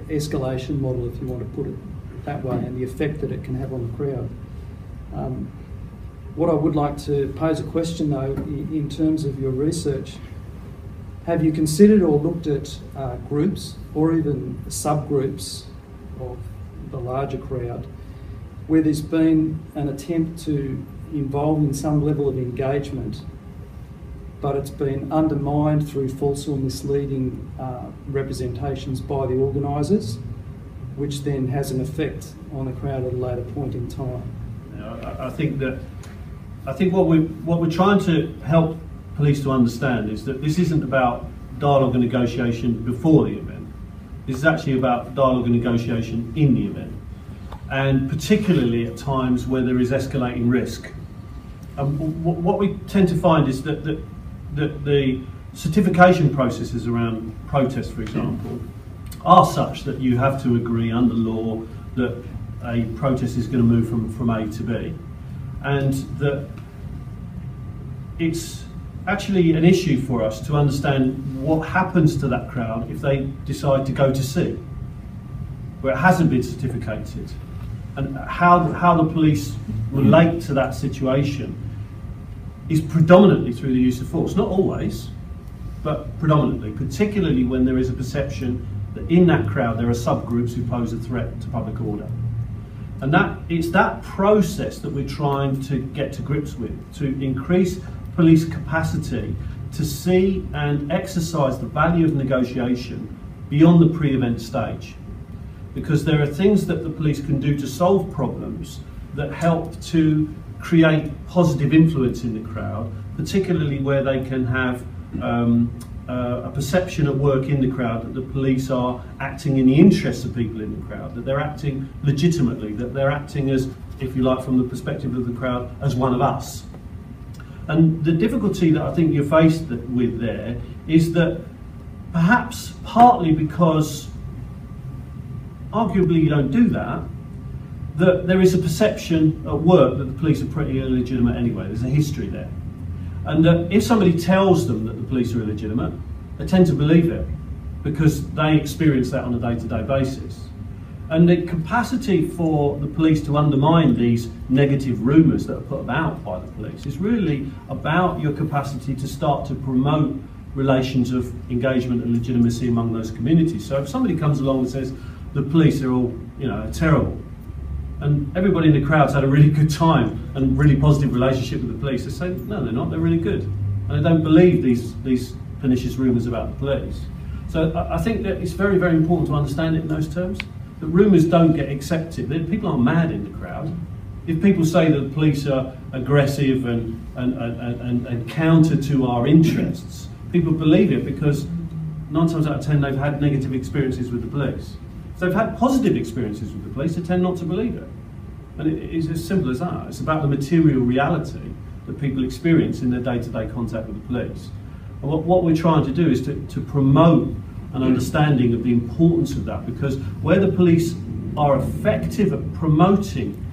escalation model, if you want to put it that way, and the effect that it can have on the crowd. What I would like to pose a question though, in terms of your research, have you considered or looked at groups or even subgroups of the larger crowd where there's been an attempt to involve in some level of engagement, but it's been undermined through false or misleading representations by the organisers, which then has an effect on the crowd at a later point in time? I think what we're trying to help police to understand is that this isn't about dialogue and negotiation before the event. This is actually about dialogue and negotiation in the event, and particularly at times where there is escalating risk. And what we tend to find is that the certification processes around protests, for example, are such that you have to agree under law that a protest is going to move from A to B, and that it's actually an issue for us to understand what happens to that crowd if they decide to go to C, where it hasn't been certificated, and how the police relate to that situation is predominantly through the use of force. Not always, but predominantly, particularly when there is a perception that in that crowd there are subgroups who pose a threat to public order. And it's that process that we're trying to get to grips with, to increase police capacity to see and exercise the value of negotiation beyond the pre-event stage. Because there are things that the police can do to solve problems that help to create positive influence in the crowd, particularly where they can have a perception at work in the crowd that the police are acting in the interests of people in the crowd, that they're acting legitimately, that they're acting as, if you like, from the perspective of the crowd, as one of us. And the difficulty that I think you're faced with there is that perhaps partly because arguably you don't do that, that there is a perception at work that the police are pretty illegitimate anyway. There's a history there. And that if somebody tells them that the police are illegitimate, they tend to believe it because they experience that on a day-to-day basis. And the capacity for the police to undermine these negative rumours that are put about by the police is really about your capacity to start to promote relations of engagement and legitimacy among those communities. So if somebody comes along and says the police are all, terrible, and everybody in the crowd's had a really good time and really positive relationship with the police, they say, no, they're not, they're really good. And they don't believe these pernicious rumours about the police. So I think that it's very, very important to understand it in those terms. That rumours don't get accepted. People aren't mad in the crowd. If people say that the police are aggressive and counter to our interests, people believe it because 9 times out of 10 they've had negative experiences with the police. If they've had positive experiences with the police, they tend not to believe it. And it's as simple as that. It's about the material reality that people experience in their day-to-day contact with the police. And what we're trying to do is to promote an understanding of the importance of that, because where the police are effective at promoting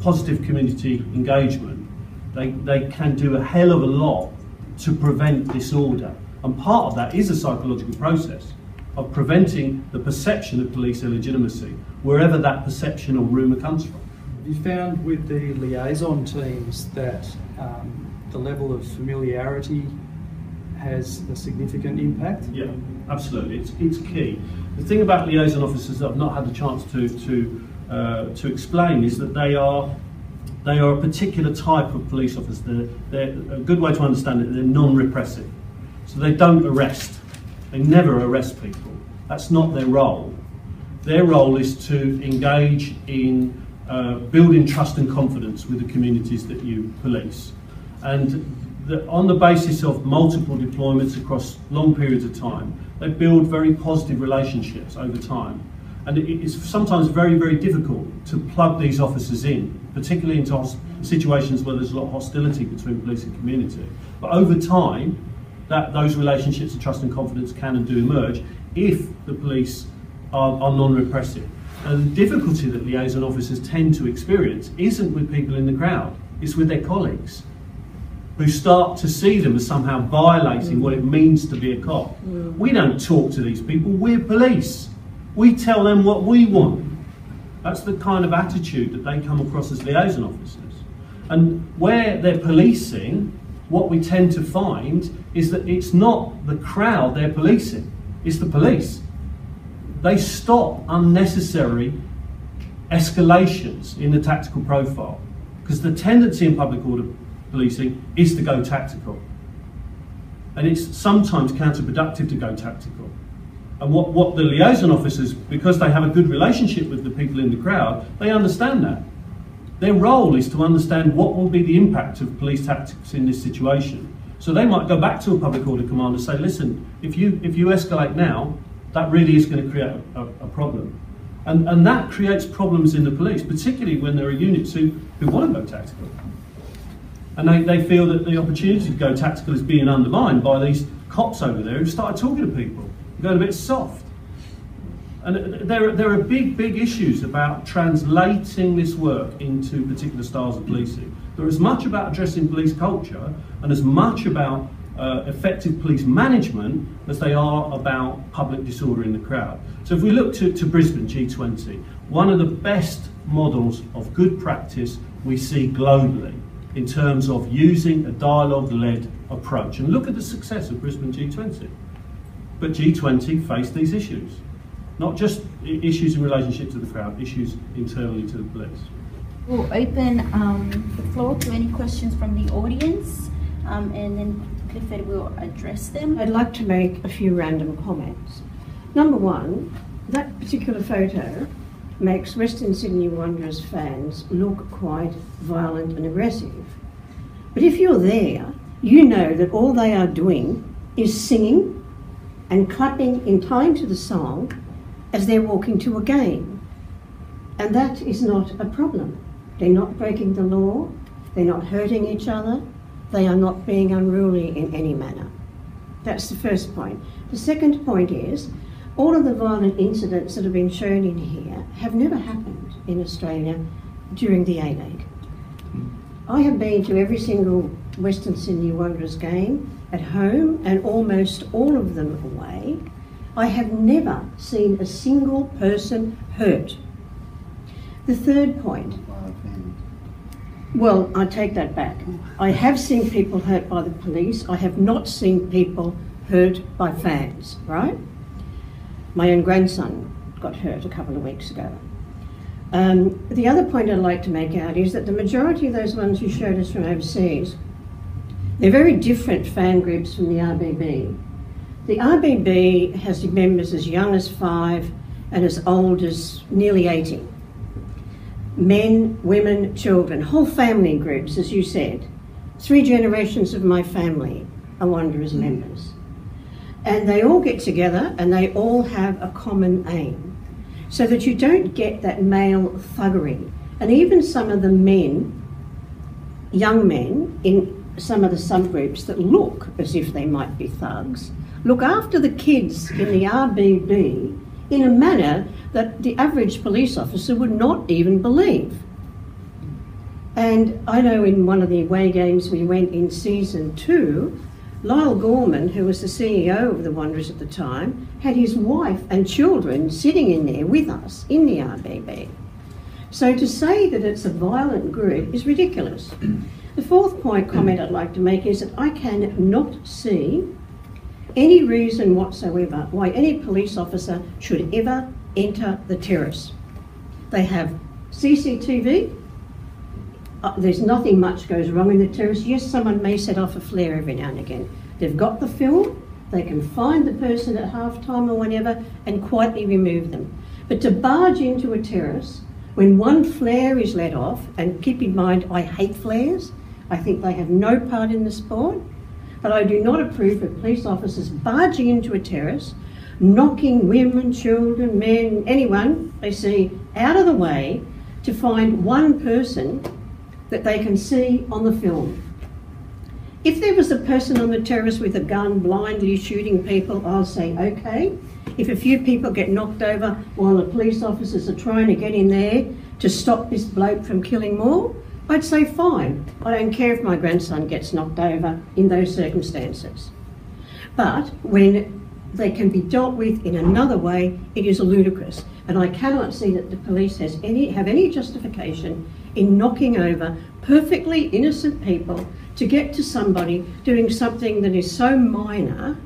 positive community engagement, they can do a hell of a lot to prevent disorder. And part of that is a psychological process of preventing the perception of police illegitimacy, wherever that perception or rumour comes from. Have you found with the liaison teams that the level of familiarity has a significant impact? Yeah, absolutely. It's key. The thing about liaison officers that I've not had the chance to explain is that they are a particular type of police officer. They're a good way to understand it. They're non-repressive, so they don't arrest. They never arrest people. That's not their role. Their role is to engage in building trust and confidence with the communities that you police, and on the basis of multiple deployments across long periods of time, they build very positive relationships over time. And it's sometimes very, very difficult to plug these officers in, particularly into situations where there's a lot of hostility between police and community. But over time, those relationships of trust and confidence can and do emerge if the police are non-repressive. And the difficulty that liaison officers tend to experience isn't with people in the crowd, it's with their colleagues, who start to see them as somehow violating what it means to be a cop. We don't talk to these people, we're police. We tell them what we want. That's the kind of attitude that they come across as liaison officers. And where they're policing, what we tend to find is that it's not the crowd they're policing, it's the police. They stop unnecessary escalations in the tactical profile, because the tendency in public order policing is to go tactical, and it's sometimes counterproductive to go tactical. And what the liaison officers, because they have a good relationship with the people in the crowd, they understand that. Their role is to understand what will be the impact of police tactics in this situation. So they might go back to a public order commander and say, listen, if you escalate now, that really is going to create a problem. And that creates problems in the police, particularly when there are units who want to go tactical. And they feel that the opportunity to go tactical is being undermined by these cops over there who started talking to people, going a bit soft. And there are big issues about translating this work into particular styles of policing. They're as much about addressing police culture and as much about effective police management as they are about public disorder in the crowd. So if we look to Brisbane G20, one of the best models of good practice we see globally in terms of using a dialogue-led approach. And look at the success of Brisbane G20. But G20 faced these issues. Not just issues in relationship to the crowd, issues internally to the police. We'll open the floor to any questions from the audience, and then Clifford will address them. I'd like to make a few random comments. Number one, that particular photo makes Western Sydney Wanderers fans look quite violent and aggressive. But if you're there, you know that all they are doing is singing and clapping in time to the song as they're walking to a game. And that is not a problem. They're not breaking the law, they're not hurting each other, they are not being unruly in any manner. That's the first point. The second point is, all of the violent incidents that have been shown in here have never happened in Australia during the A-League. I have been to every single Western Sydney Wanderers game at home and almost all of them away. I have never seen a single person hurt. The third point, well, I take that back. I have seen people hurt by the police. I have not seen people hurt by fans, right? My own grandson got hurt a couple of weeks ago. The other point I'd like to make out is that the majority of those ones you showed us from overseas, they're very different fan groups from the RBB. The RBB has members as young as 5 and as old as nearly 80. Men, women, children, whole family groups, as you said. 3 generations of my family are Wanderers members. And they all get together and they all have a common aim, so that you don't get that male thuggery. And even some of the men, young men, in some of the subgroups that look as if they might be thugs, look after the kids in the RBB in a manner that the average police officer would not even believe. And I know in one of the away games we went in season 2, Lyle Gorman, who was the CEO of the Wanderers at the time, had his wife and children sitting in there with us in the RBB. So to say that it's a violent group is ridiculous. The fourth comment I'd like to make is that I cannot see any reason whatsoever why any police officer should ever enter the terrace. They have CCTV. There's nothing much goes wrong in the terrace. Yes, someone may set off a flare every now and again. They've got the film. They can find the person at half-time or whenever and quietly remove them. But to barge into a terrace when one flare is let off, and keep in mind I hate flares, I think they have no part in the sport, but I do not approve of police officers barging into a terrace, knocking women, children, men, anyone they see out of the way to find one person that they can see on the film. If there was a person on the terrace with a gun blindly shooting people, I'll say okay. If a few people get knocked over while the police officers are trying to get in there to stop this bloke from killing more, I'd say fine. I don't care if my grandson gets knocked over in those circumstances. But when they can be dealt with in another way, it is ludicrous. And I cannot see that the police have any justification in knocking over perfectly innocent people to get to somebody doing something that is so minor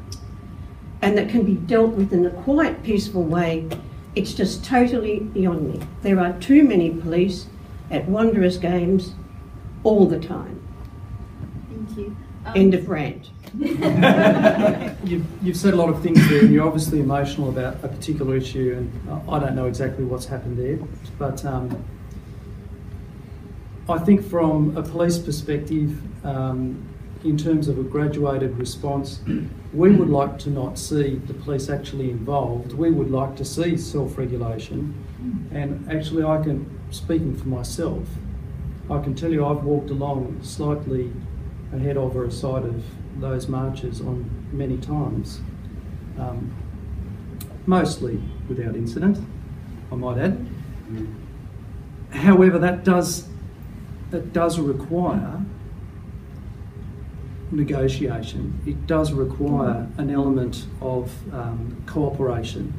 and that can be dealt with in a quiet, peaceful way. It's just totally beyond me. There are too many police at Wanderers games all the time. Thank you. End of rant. You've said a lot of things there, and you're obviously emotional about a particular issue, and I don't know exactly what's happened there, but I think from a police perspective, in terms of a graduated response, we would like to not see the police actually involved. We would like to see self-regulation, and actually speaking for myself, I can tell you I've walked along slightly ahead of or aside of those marches on many times, mostly without incident, I might add. However, that does require negotiation. It does require an element of cooperation,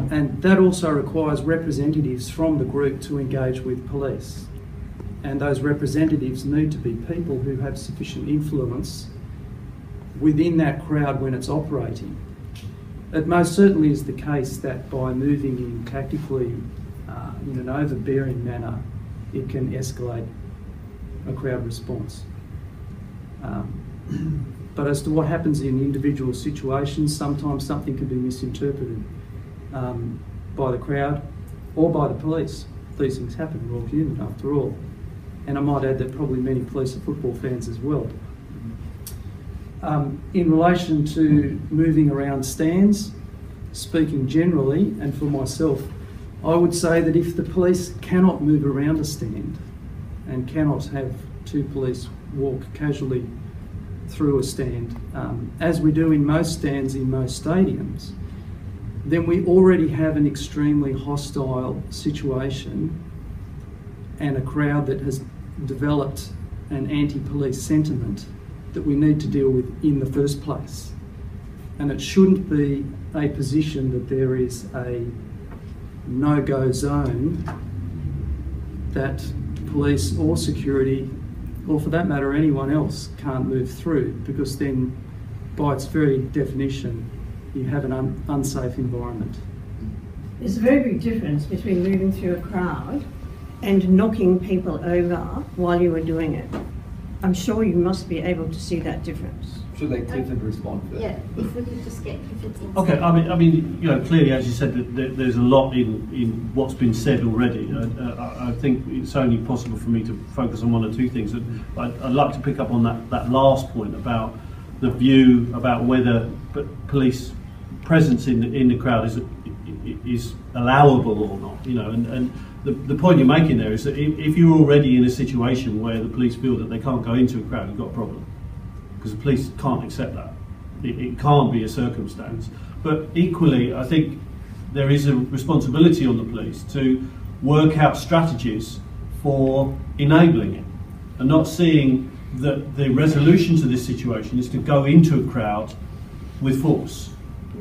and that also requires representatives from the group to engage with police. And those representatives need to be people who have sufficient influence within that crowd when it's operating. It most certainly is the case that by moving in tactically in an overbearing manner, it can escalate a crowd response. But as to what happens in individual situations, sometimes something can be misinterpreted by the crowd or by the police. These things happen, we're all human after all. And I might add that probably many police are football fans as well. In relation to moving around stands, speaking generally, and for myself, I would say that if the police cannot move around a stand and cannot have 2 police walk casually through a stand, as we do in most stands in most stadiums, then we already have an extremely hostile situation and a crowd that has developed an anti-police sentiment that we need to deal with in the first place. And it shouldn't be a position that there is a no-go zone that police or security, or for that matter anyone else, can't move through, because then by its very definition you have an unsafe environment. There's a very big difference between moving through a crowd and knocking people over while you were doing it. I'm sure you must be able to see that difference. Should let Clifford respond first? Yeah, if we could just get Clifford's insight. Okay, I mean, you know, clearly, as you said, that there's a lot in what's been said already. I think it's only possible for me to focus on one or two things. I'd like to pick up on that last point about the view about whether police presence in the crowd is allowable or not. You know, and the point you're making there is that if you're already in a situation where the police feel that they can't go into a crowd, you've got a problem. Because the police can't accept that. It can't be a circumstance. But equally, I think there is a responsibility on the police to work out strategies for enabling it, and not seeing that the resolution to this situation is to go into a crowd with force.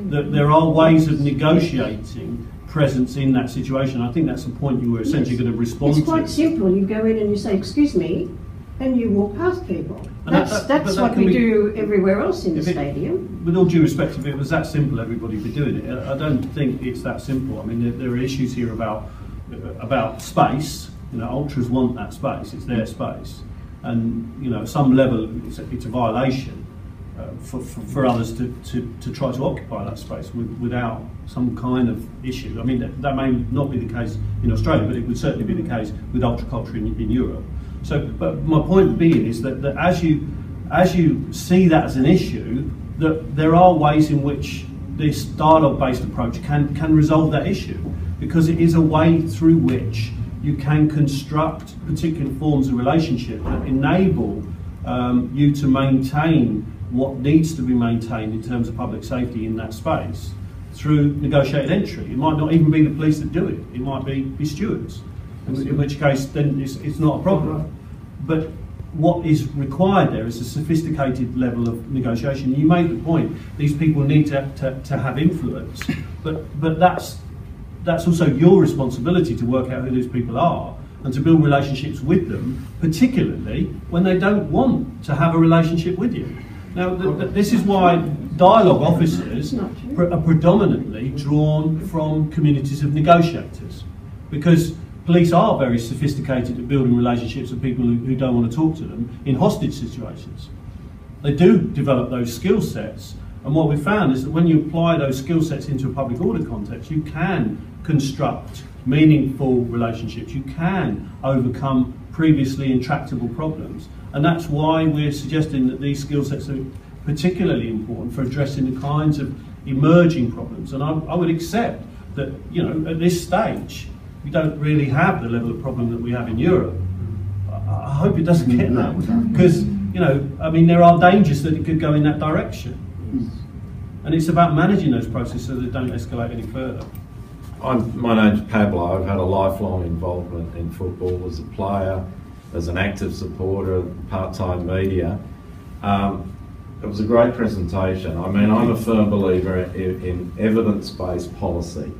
That there are ways of negotiating presence in that situation. I think that's the point you were essentially going to respond to. It's quite simple. You go in and you say, "Excuse me," and you walk past people. That's what we do everywhere else in the stadium. With all due respect, if it was that simple, everybody would be doing it. I don't think it's that simple. I mean, there are issues here about space. You know, ultras want that space. It's their space, and you know, at some level, it's a violation for others to try to occupy that space without some kind of issue. I mean, that may not be the case in Australia, but it would certainly be the case with ultraculture in Europe. So, but my point being is that as you see that as an issue, that there are ways in which this dialogue-based approach can resolve that issue, because it is a way through which you can construct particular forms of relationship that enable you to maintain what needs to be maintained in terms of public safety in that space through negotiated entry. It might not even be the police that do it. It might be stewards. In which case, then it's not a problem. But what is required there is a sophisticated level of negotiation. You made the point; these people need to have influence, but that's also your responsibility to work out who these people are and to build relationships with them, particularly when they don't want to have a relationship with you. Now, this is why dialogue officers are predominantly drawn from communities of negotiators, because police are very sophisticated at building relationships with people who don't want to talk to them in hostage situations. They do develop those skill sets, and what we found is that when you apply those skill sets into a public order context, you can construct meaningful relationships, you can overcome previously intractable problems, and that's why we're suggesting that these skill sets are particularly important for addressing the kinds of emerging problems. And I would accept that, you know, at this stage, we don't really have the level of problem that we have in Europe. I hope it doesn't get that, because, you know, I mean, there are dangers that it could go in that direction. And it's about managing those processes so they don't escalate any further. My name's Pablo. I've had a lifelong involvement in football as a player, as an active supporter, part-time media. It was a great presentation. I mean, I'm a firm believer in evidence-based policy.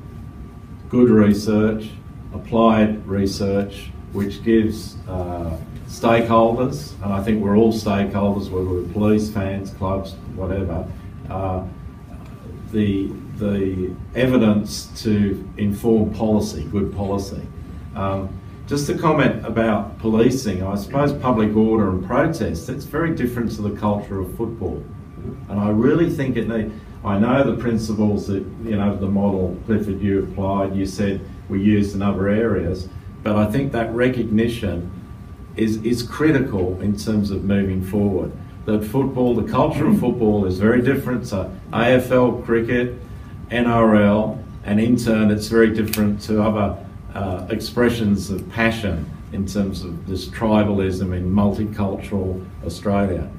Good research, applied research, which gives stakeholders, and I think we're all stakeholders, whether we're police, fans, clubs, whatever, the evidence to inform policy, good policy. Just to comment about policing, I suppose public order and protest, it's very different to the culture of football. And I really think I know the principles that, you know, the model, Clifford, you applied, you said we used in other areas, but I think that recognition is critical in terms of moving forward. That football, the culture of football is very different to AFL, cricket, NRL, and in turn it's very different to other expressions of passion in terms of this tribalism in multicultural Australia.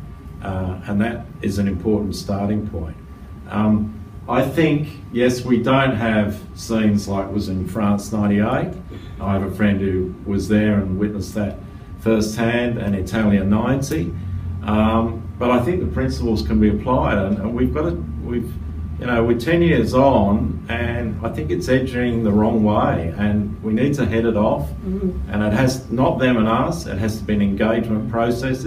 And that is an important starting point. I think, yes, we don't have scenes like was in France '98. I have a friend who was there and witnessed that firsthand, and Italia '90. But I think the principles can be applied, and we're 10 years on, and I think it's edging the wrong way, and we need to head it off. And it has, not them and us, it has to be an engagement process,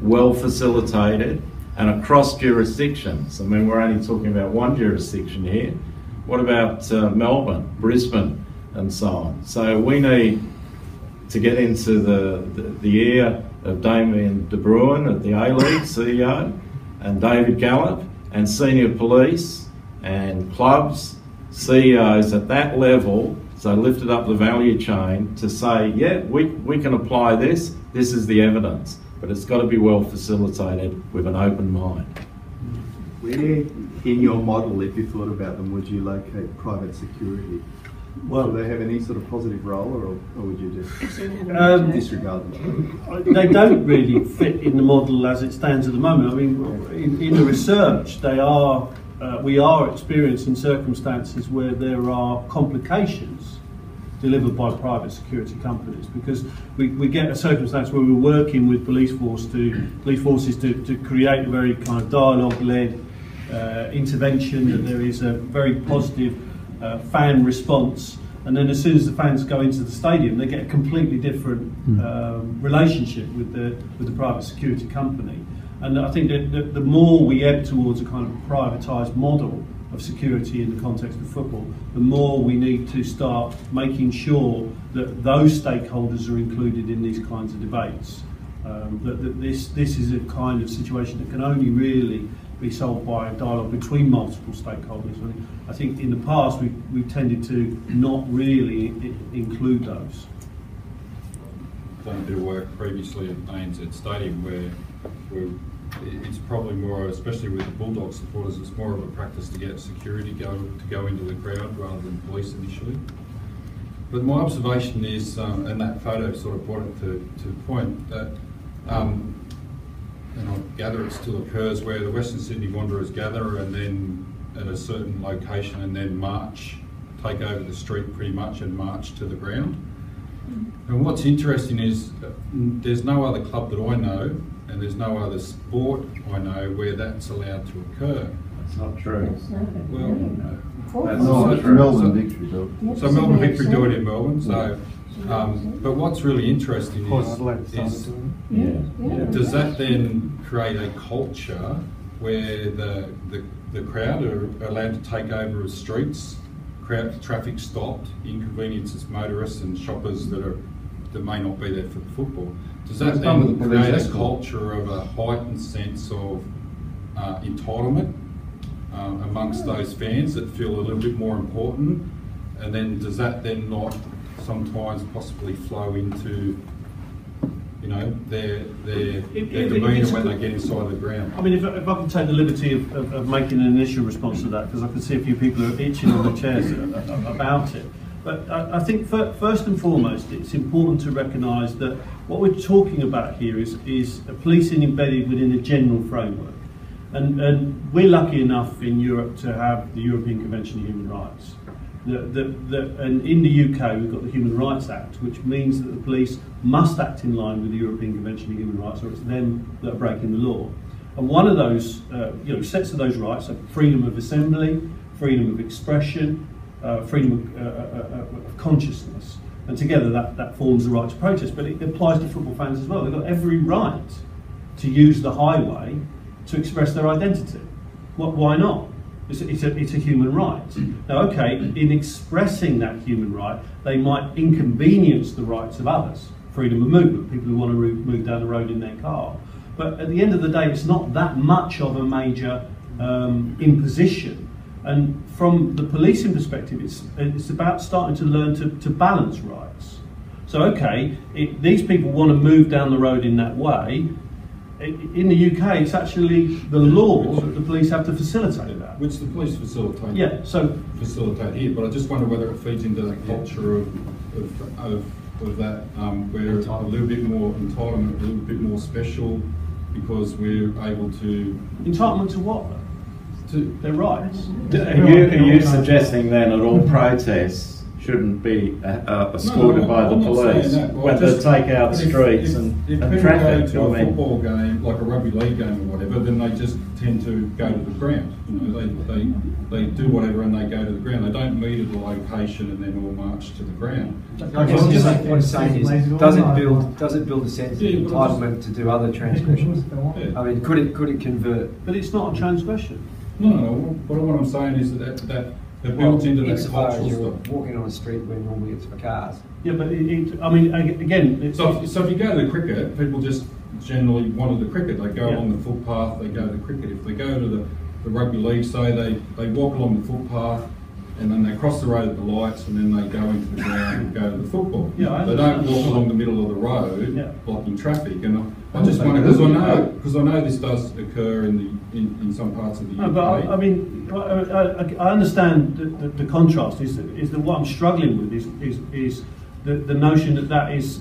well facilitated, and across jurisdictions. I mean, we're only talking about one jurisdiction here, What about Melbourne, Brisbane, and so on? So we need to get into the ear of Damien De Bruin at the A-League CEO, and David Gallop, and senior police and clubs, CEOs at that level, so lifted up the value chain to say, yeah, we can apply this, this is the evidence, but it's got to be well facilitated with an open mind. Where in your model, if you thought about them, would you locate private security? Well, do they have any sort of positive role, or would you just disregard them? They don't really fit in the model as it stands at the moment. I mean, in the research, we are experiencing circumstances where there are complications delivered by private security companies, because we get a circumstance where we're working with police forces to create a very kind of dialogue-led intervention, that there is a very positive fan response, and then as soon as the fans go into the stadium, they get a completely different relationship with the private security company. And I think that the more we ebb towards a kind of privatised model of security in the context of football, the more we need to start making sure that those stakeholders are included in these kinds of debates. That this is a kind of situation that can only really be solved by a dialogue between multiple stakeholders. I think in the past we've tended to not really include those. I've done a bit of work previously at ANZ Stadium where it's probably more, especially with the Bulldog supporters, it's more of a practice to get security to go into the crowd rather than police initially. But my observation is, and that photo sort of brought it to the point that, and I gather it still occurs, where the Western Sydney Wanderers gather and then at a certain location and then march, take over the street pretty much and march to the ground. And what's interesting is there's no other club that I know, and there's no other sport I know where that's allowed to occur. That's not true. Well, that's not true. Melbourne Victory do it. So Melbourne Victory do it in Melbourne. So, but what's really interesting is does that then create a culture where the crowd are allowed to take over the streets, traffic stopped, inconveniences motorists and shoppers that may not be there for the football? Does that then create a culture of a heightened sense of entitlement amongst those fans that feel a little bit more important? And then does that then not sometimes possibly flow into, you know, their demeanour when they get inside the ground? I mean, if I can take the liberty of making an initial response to that, because I can see a few people are itching on the chairs about it. But I think first and foremost, it's important to recognise that what we're talking about here is policing embedded within a general framework. And we're lucky enough in Europe to have the European Convention of Human Rights. And in the UK, we've got the Human Rights Act, which means that the police must act in line with the European Convention of Human Rights, or it's them that are breaking the law. And one of those sets of those rights are freedom of assembly, freedom of expression, freedom of consciousness, and together that forms the right to protest. But it applies to football fans as well. They've got every right to use the highway to express their identity. Why not? It's a human right. Now, okay, in expressing that human right, they might inconvenience the rights of others. Freedom of movement, people who want to move down the road in their car. But at the end of the day, it's not that much of a major imposition. And from the policing perspective, it's about starting to learn to balance rights. So, okay, these people want to move down the road in that way. In the UK, it's actually the law that the police have to facilitate that. Which the police facilitate. Yeah, so facilitate here, but I just wonder whether it feeds into that culture of that, where a little bit more entitlement, a little bit more special, because we're able to... Entitlement to what? To their rights. Are you suggesting then that all protests shouldn't be escorted by the police when they take out streets and traffic? If people go to a football game, like a rugby league game or whatever, then they just tend to go to the ground. You know, they do whatever and they go to the ground. They don't meet at a location and then all march to the ground. I guess what I'm saying is, does it build a sense of entitlement to do other transgressions? Yeah. I mean, could it convert? But it's not a transgression. No. But what I'm saying is that They're built into that insofar as cultural you're stuff. walking on a street where normally it's for cars. Yeah, but I mean, again... So if you go to the cricket, people just generally wanted the cricket. They go Yeah. along the footpath, they go to the cricket. If they go to the rugby league, say they walk along the footpath, and then they cross the road at the lights, and then they go into the ground and go to the football. Yeah, they don't walk along the middle of the road, Yeah. blocking traffic. And I just wonder, because I know this does occur in some parts of the UK. No, but I mean, I understand the contrast. Is that what I'm struggling with is the notion that is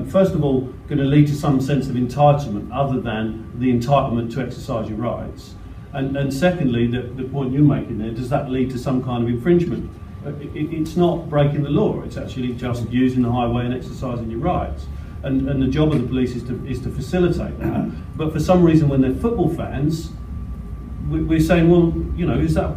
first of all going to lead to some sense of entitlement, other than the entitlement to exercise your rights. And secondly, the point you're making there, does that lead to some kind of infringement? It's not breaking the law, it's actually just using the highway and exercising your rights. And the job of the police is to facilitate that. But for some reason, when they're football fans, we're saying, well, you know, is that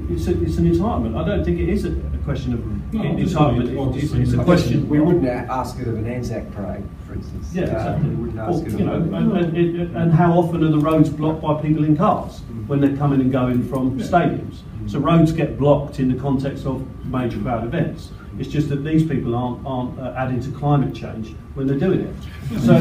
it's an entitlement? I don't think it is a question of entitlement. It's a question. We wouldn't ask it of an Anzac parade, for instance. Yeah, exactly. We wouldn't ask it you know, and how often are the roads blocked by people in cars when they're coming and going from stadiums? So roads get blocked in the context of major crowd events. It's just that these people aren't adding to climate change when they're doing it. So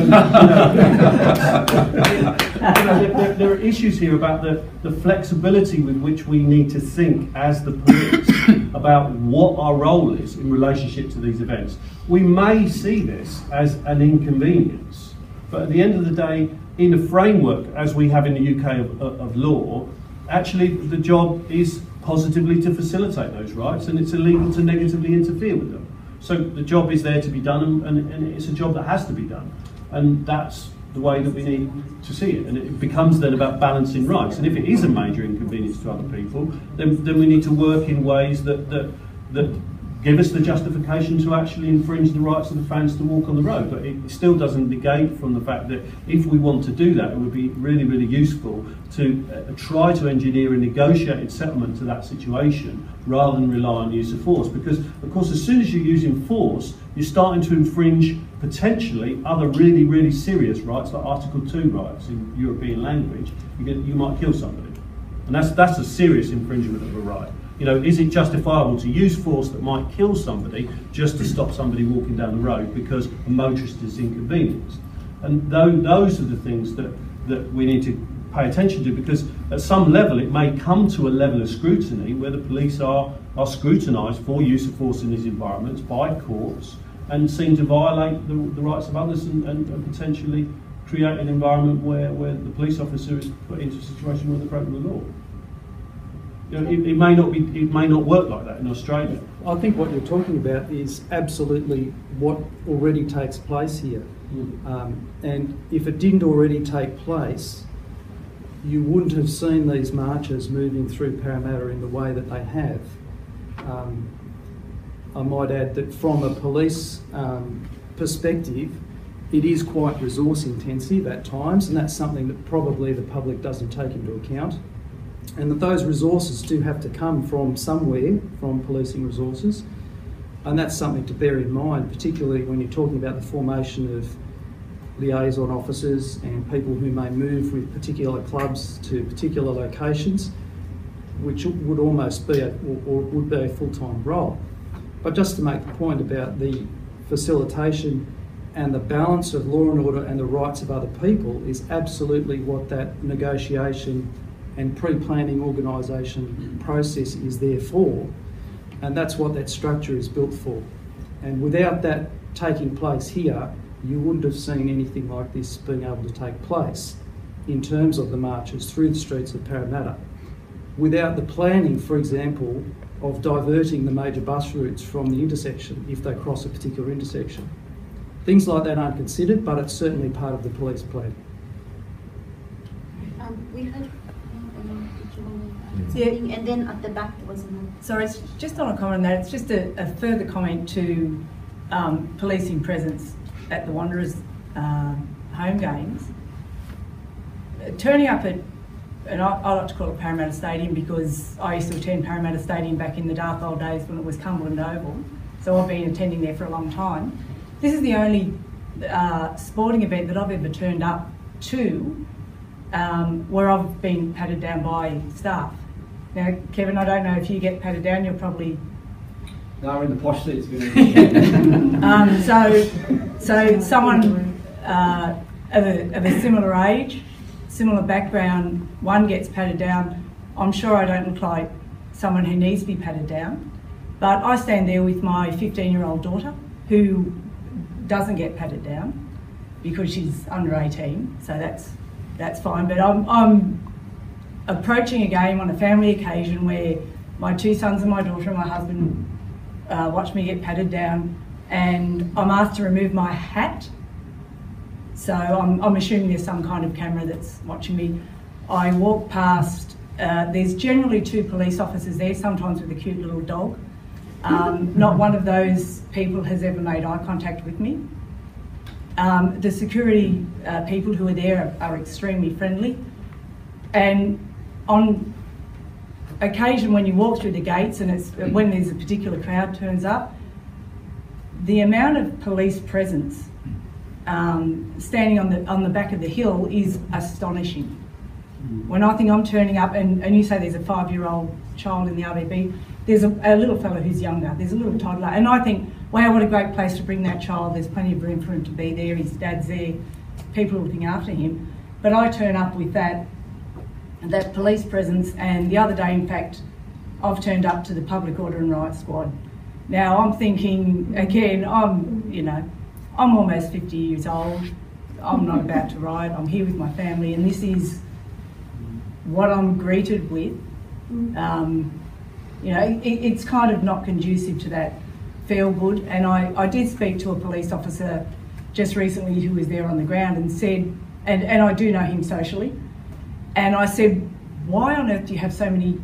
there are issues here about the flexibility with which we need to think as the police about what our role is in relationship to these events. We may see this as an inconvenience, but at the end of the day, in a framework as we have in the UK of law, actually the job is positively to facilitate those rights, and it's illegal to negatively interfere with them. So the job is there to be done, and it's a job that has to be done, and that's the way that we need to see it. And it becomes then about balancing rights. And if it is a major inconvenience to other people, then we need to work in ways that give us the justification to actually infringe the rights of the fans to walk on the road. But it still doesn't negate from the fact that if we want to do that, it would be really, really useful to try to engineer a negotiated settlement to that situation rather than rely on use of force. Because, of course, as soon as you're using force, you're starting to infringe potentially other really, really serious rights, like Article 2 rights in European language. You might kill somebody. And that's a serious infringement of a right. You know, is it justifiable to use force that might kill somebody just to stop somebody walking down the road because a motorist is inconvenienced? And those are the things that we need to pay attention to, because at some level it may come to a level of scrutiny where the police are scrutinised for use of force in these environments by courts and seem to violate the rights of others and potentially create an environment where the police officer is put into a situation where they're breaking the law. You know, it may not work like that in Australia. I think what you're talking about is absolutely what already takes place here. And if it didn't already take place, you wouldn't have seen these marches moving through Parramatta in the way that they have. I might add that from a police perspective, it is quite resource intensive at times, and that's something that probably the public doesn't take into account. And that those resources do have to come from somewhere, from policing resources. And that's something to bear in mind, particularly when you're talking about the formation of liaison officers and people who may move with particular clubs to particular locations, which would almost be would be a full-time role. But just to make the point about the facilitation and the balance of law and order and the rights of other people is absolutely what that negotiation and pre-planning organisation process is there for, and that's what that structure is built for. And without that taking place here, you wouldn't have seen anything like this being able to take place in terms of the marches through the streets of Parramatta. Without the planning, for example, of diverting the major bus routes from the intersection if they cross a particular intersection. Things like that aren't considered, but it's certainly part of the police plan. We heard and then at the back there was another. Sorry, it's just on a comment on that. It's just a further comment to policing presence at the Wanderers home games. Turning up at, and I like to call it Parramatta Stadium because I used to attend Parramatta Stadium back in the dark old days when it was Cumberland Oval, so I've been attending there for a long time. This is the only sporting event that I've ever turned up to where I've been patted down by staff. Now, Kevin, I don't know if you get patted down, you're probably... No, I'm in the posh seats. So someone of a similar age, similar background, one gets patted down. I'm sure I don't look like someone who needs to be patted down, but I stand there with my 15-year-old daughter who doesn't get patted down because she's under 18, so that's fine. But I'm approaching a game on a family occasion where my two sons and my daughter and my husband watch me get patted down, and I'm asked to remove my hat. So I'm assuming there's some kind of camera that's watching me. I walk past, there's generally two police officers there, sometimes with a cute little dog. Not one of those people has ever made eye contact with me. The security people who are there are extremely friendly. And on occasion when you walk through the gates, and it's when there's a particular crowd turns up, the amount of police presence standing on the back of the hill is astonishing. When I think I'm turning up, and you say there's a 5-year-old child in the RBB, there's a little fellow who's younger, there's a little toddler, and I think, wow, what a great place to bring that child. There's plenty of room for him to be there, his dad's there, people are looking after him. But I turn up with that police presence, and the other day, in fact, I've turned up to the Public Order and Riot Squad. Now I'm thinking, again, I'm almost 50 years old, I'm not about to riot, I'm here with my family, and this is what I'm greeted with. You know, it's kind of not conducive to that feel good. And I did speak to a police officer just recently who was there on the ground and said, and I do know him socially, and I said, why on earth do you have so many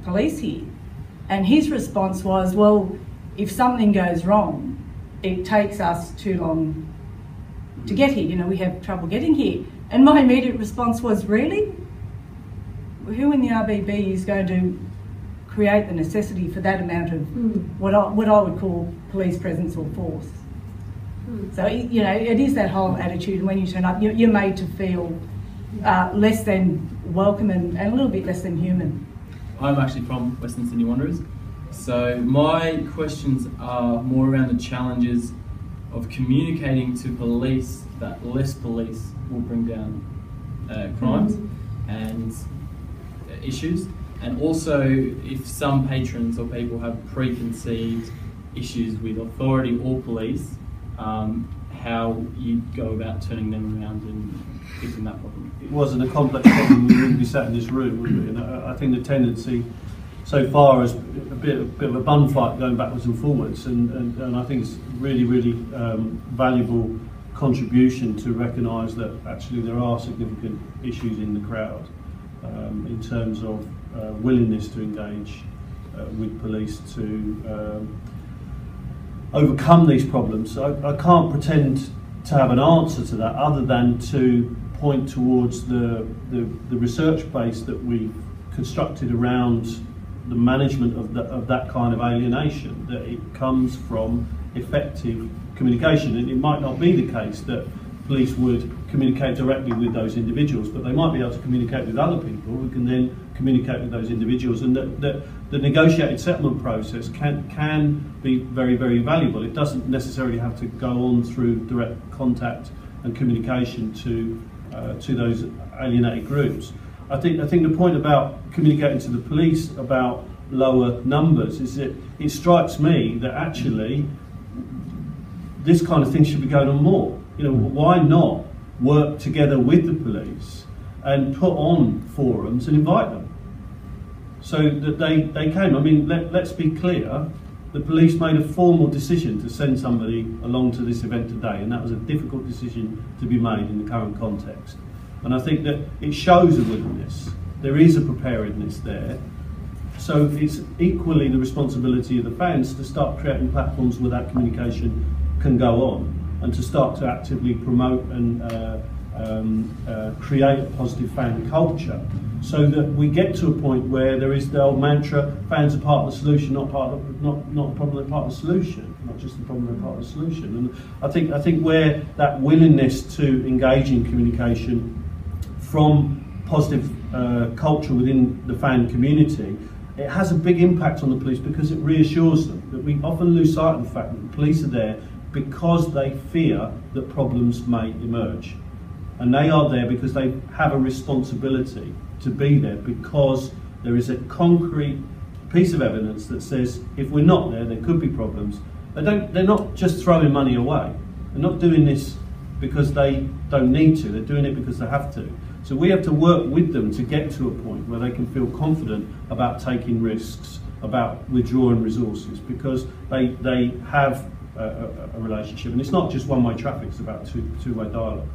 police here? And his response was, well, if something goes wrong, it takes us too long to get here. You know, we have trouble getting here. And my immediate response was, really? Who in the RBB is going to create the necessity for that amount of what I would call police presence or force? So, you know, it is that whole attitude, and when you turn up, you're made to feel less than welcome and a little bit less than human. I'm actually from Western Sydney Wanderers, so my questions are more around the challenges of communicating to police that less police will bring down crimes and issues, and also if some patrons or people have preconceived issues with authority or police, how you go about turning them around and fixing that problem. It wasn't a complex problem, we wouldn't be sat in this room, would we? And I think the tendency so far is a bit of a bun fight going backwards and forwards, and I think it's really valuable contribution to recognise that actually there are significant issues in the crowd in terms of willingness to engage with police to overcome these problems. I can't pretend to have an answer to that other than to point towards the research base that we've constructed around the management of that kind of alienation, that it comes from effective communication. And it might not be the case that police would communicate directly with those individuals, but they might be able to communicate with other people who can then communicate with those individuals, and that the negotiated settlement process can be very valuable. It doesn't necessarily have to go on through direct contact and communication to those alienated groups. I think the point about communicating to the police about lower numbers is that it strikes me that actually this kind of thing should be going on more. You know, why not work together with the police and put on forums and invite them so that they came? I mean, let's be clear, the police made a formal decision to send somebody along to this event today, and that was a difficult decision to be made in the current context. And I think that it shows a willingness. There is a preparedness there. So it's equally the responsibility of the fans to start creating platforms where that communication can go on, and to start to actively promote and create a positive fan culture, so that we get to a point where there is the old mantra: fans are part of the solution, not the problem, they're part of the solution, not just the problem, they're part of the solution. And I think where that willingness to engage in communication from positive culture within the fan community, it has a big impact on the police because it reassures them. That we often lose sight of the fact that the police are there because they fear that problems may emerge. And they are there because they have a responsibility to be there, because there is a concrete piece of evidence that says if we're not there, there could be problems. They're not just throwing money away. They're not doing this because they don't need to. They're doing it because they have to. So we have to work with them to get to a point where they can feel confident about taking risks, about withdrawing resources, because they have a relationship. And it's not just one-way traffic, it's about two-way dialogue.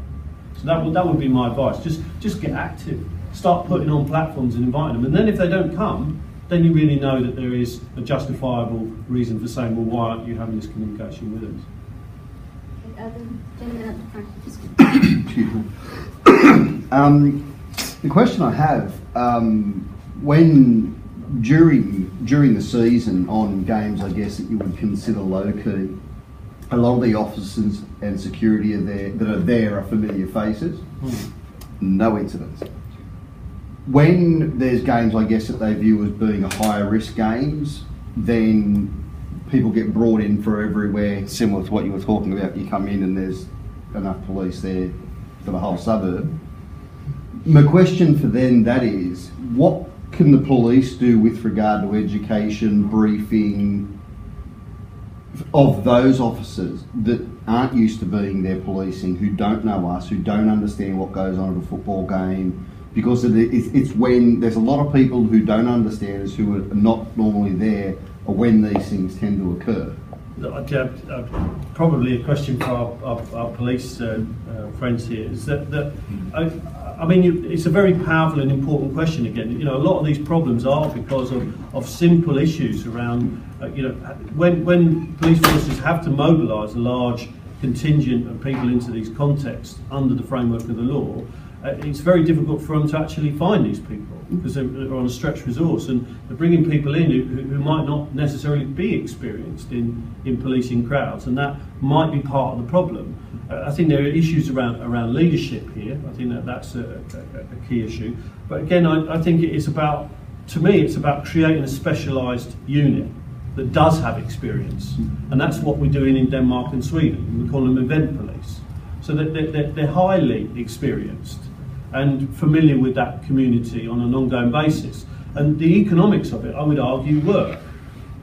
So that would be my advice. Just get active. Start putting on platforms and inviting them. And then if they don't come, then you really know that there is a justifiable reason for saying, well, why aren't you having this communication with us? The question I have, when during the season on games, I guess that you would consider low-key, a lot of the officers and security are familiar faces. No incidents. When there's games, I guess, that they view as being a higher risk games, then people get brought in for everywhere, similar to what you were talking about. You come in and there's enough police there for the whole suburb. My question for them, that is, what can the police do with regard to education, briefing of those officers that aren't used to being there policing, who don't know us, who don't understand what goes on at a football game? Because it's when there's a lot of people who don't understand us, who are not normally there, or when these things tend to occur. Probably a question for our police friends here is that I mean, it's a very powerful and important question again. You know, a lot of these problems are because of simple issues around, you know, when police forces have to mobilise a large contingent of people into these contexts under the framework of the law, it's very difficult for them to actually find these people because they're on a stretched resource, and they're bringing people in who might not necessarily be experienced in policing crowds, and that might be part of the problem. I think there are issues around leadership here. I think that's a key issue. But again, I think it's about, to me, it's about creating a specialised unit that does have experience, and that's what we're doing in Denmark and Sweden. We call them event police. So that they're highly experienced and familiar with that community on an ongoing basis. And the economics of it, I would argue, work.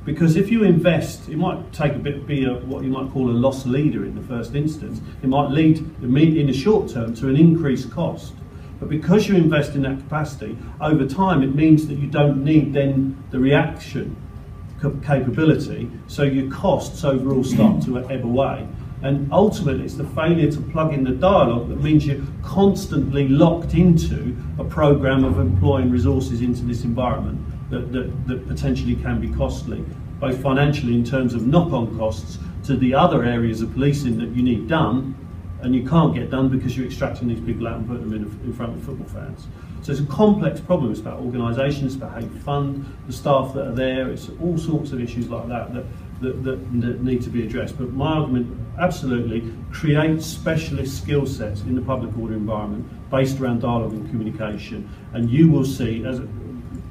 Because if you invest, it might take be what you might call a loss leader in the first instance. It might lead in the short term to an increased cost. But because you invest in that capacity, over time it means that you don't need then the reaction capability, so your costs overall start to ebb away. And ultimately it's the failure to plug in the dialogue that means you're constantly locked into a programme of employing resources into this environment that potentially can be costly, both financially in terms of knock-on costs to the other areas of policing that you need done, and you can't get done because you're extracting these people out and putting them in front of football fans. So it's a complex problem. It's about organisation, it's about how you fund the staff that are there, it's all sorts of issues like that need to be addressed. But my argument, absolutely, create specialist skill sets in the public order environment based around dialogue and communication, and you will see, as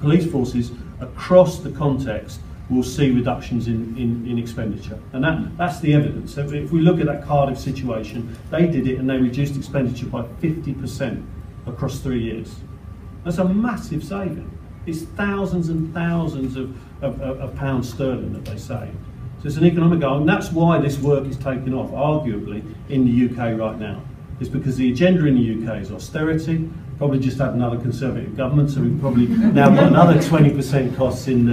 police forces across the context will see reductions in expenditure. And that's the evidence. So if we look at that Cardiff situation, they did it and they reduced expenditure by 50% across 3 years. That's a massive saving. It's thousands and thousands of pounds sterling that they saved. So it's an economic goal, and that's why this work is taking off, arguably, in the UK right now. It's because the agenda in the UK is austerity. Probably just had another Conservative government, so we've probably now got another 20% costs in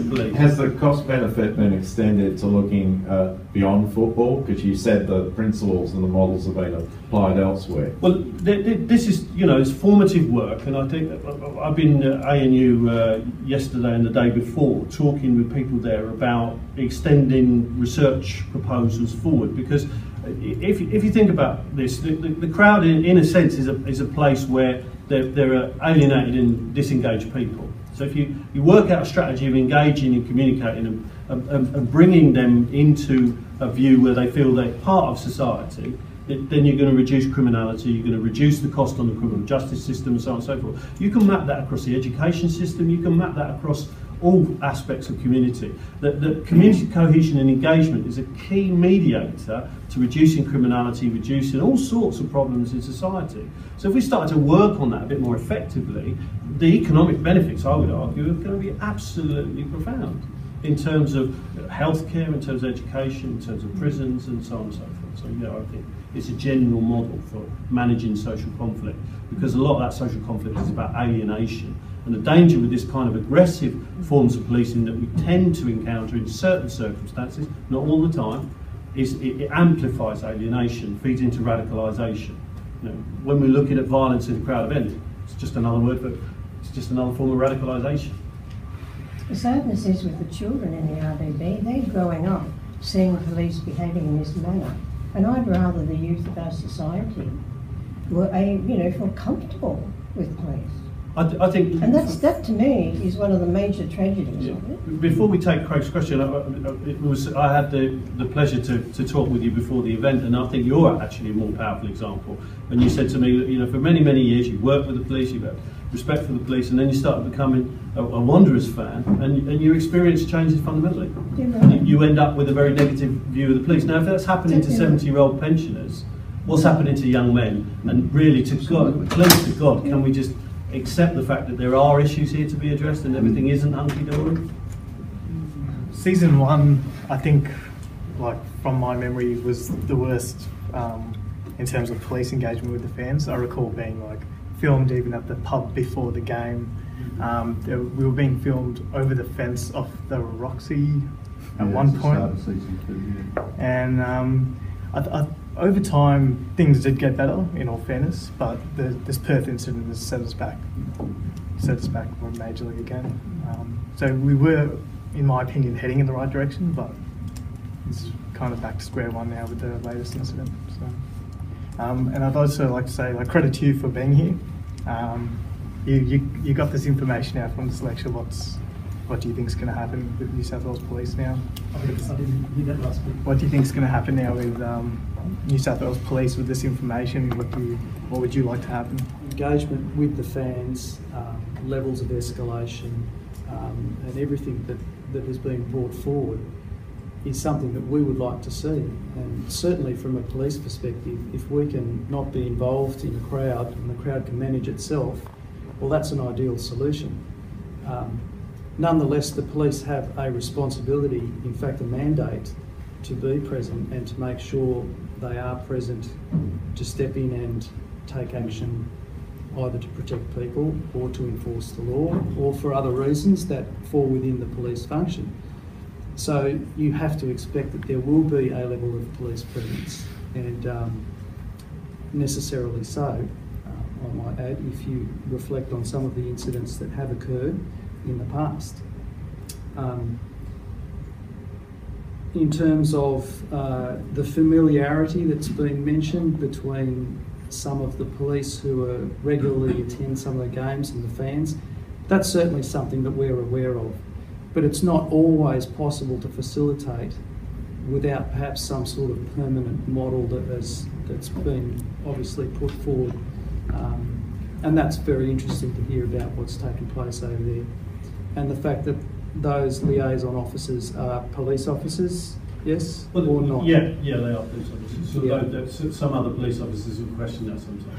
police. Has the cost benefit been extended to looking beyond football? Because you said the principles and the models have been applied elsewhere. Well, this is, you know, it's formative work, and I think I've been at ANU yesterday and the day before talking with people there about extending research proposals forward, because if you think about this, the crowd in a sense is a place where there are alienated and disengaged people. So if you work out a strategy of engaging and communicating and bringing them into a view where they feel they're part of society, then you're going to reduce criminality, you're going to reduce the cost on the criminal justice system and so on and so forth. You can map that across the education system, you can map that across all aspects of community. That community cohesion and engagement is a key mediator to reducing criminality, reducing all sorts of problems in society. So if we started to work on that a bit more effectively, the economic benefits, I would argue, are going to be absolutely profound in terms of healthcare, in terms of education, in terms of prisons and so on and so forth. So yeah, I think it's a general model for managing social conflict, because a lot of that social conflict is about alienation. And the danger with this kind of aggressive forms of policing that we tend to encounter in certain circumstances, not all the time, is it amplifies alienation, feeds into radicalisation. You know, when we're looking at violence in a crowd event, it's just another word for, it's just another form of radicalisation. The sadness is with the children in the RDB, they're growing up seeing police behaving in this manner. And I'd rather the youth of our society were, feel comfortable with police. I think, and that to me is one of the major tragedies of it. Before we take Craig's question, I had the pleasure to talk with you before the event, and I think you're actually a more powerful example. And you said to me that, you know, for many, many years you worked with the police, you've had respect for the police, and then you started becoming a Wanderers fan, and your experience changes fundamentally. Right. You end up with a very negative view of the police. Now, if that's happening to 70-year-old pensioners, what's happening to young men? And really, to God, please to God, can we just accept the fact that there are issues here to be addressed and everything isn't hunky-dory? Season 1, I think, like from my memory, was the worst in terms of police engagement with the fans. I recall being like filmed even at the pub before the game. We were being filmed over the fence off the Roxy at one point. And over time, things did get better, in all fairness, but this Perth incident has set us back more majorly again. So we were, in my opinion, heading in the right direction, but it's kind of back to square one now with the latest incident. So, and I'd also like to say, like, credit to you for being here. You got this information out from this lecture. What do you think is going to happen with New South Wales Police now? What do you think is going to happen now with New South Wales Police with this information? What would you like to happen? Engagement with the fans, levels of escalation, and everything that has been brought forward is something that we would like to see. And certainly from a police perspective, if we can not be involved in a crowd and the crowd can manage itself, well, that's an ideal solution. Nonetheless, the police have a responsibility, in fact a mandate, to be present and to make sure they are present to step in and take action, either to protect people or to enforce the law, or for other reasons that fall within the police function. So you have to expect that there will be a level of police presence, and necessarily so, I might add, if you reflect on some of the incidents that have occurred in the past. In terms of the familiarity that's been mentioned between some of the police who regularly attend some of the games and the fans, that's certainly something that we're aware of. But it's not always possible to facilitate without perhaps some sort of permanent model that's been obviously put forward. And that's very interesting to hear about what's taking place over there. And the fact that those liaison officers are police officers, yes, well, or not? Yeah, they are police officers. So Yeah. some other police officers will question that sometimes.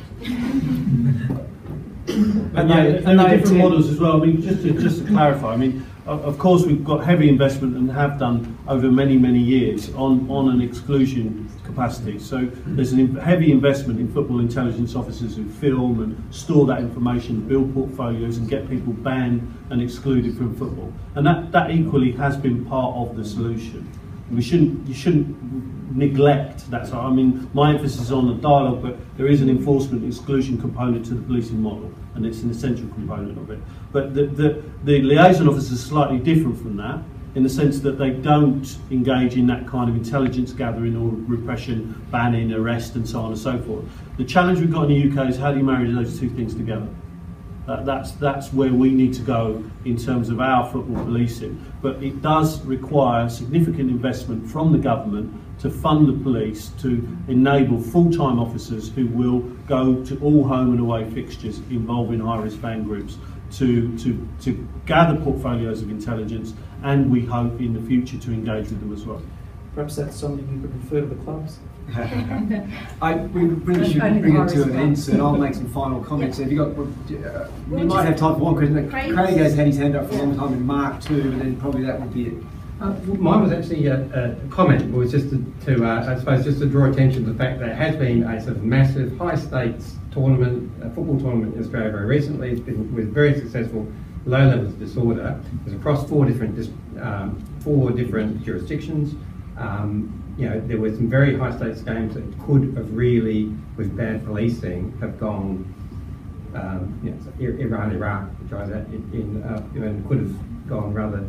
And there are different models as well. I mean, just to clarify, I mean, of course we've got heavy investment and have done over many, many years on an exclusion capacity. So there's a heavy investment in football intelligence officers who film and store that information, build portfolios and get people banned and excluded from football. And that equally has been part of the solution. You shouldn't neglect that. So, I mean, my emphasis is on the dialogue, but there is an enforcement exclusion component to the policing model, and it's an essential component of it. But the liaison officers are slightly different from that, in the sense that they don't engage in that kind of intelligence gathering or repression, banning, arrest, and so on and so forth. The challenge we've got in the UK is how do you marry those two things together? That's where we need to go in terms of our football policing. But it does require significant investment from the government to fund the police, to enable full-time officers who will go to all home and away fixtures involving high-risk fan groups to gather portfolios of intelligence, and we hope in the future to engage with them as well. Perhaps that's something you could refer to the clubs. We really should bring it to an end soon. I'll make some final comments. Have you got? We might have time for one question. Craig has had his hand up for a long time, and Mark too, and then probably that would be it. Mine was actually a comment. It was just to I suppose, just to draw attention to the fact that there has been a sort of massive, high-stakes tournament, a football tournament in Australia very recently. It's been with very successful low levels of disorder. It's across four different jurisdictions. You know, there were some very high-stakes games that could have really, with bad policing, have gone. You know, Iran, Iraq, which I was at, could have gone rather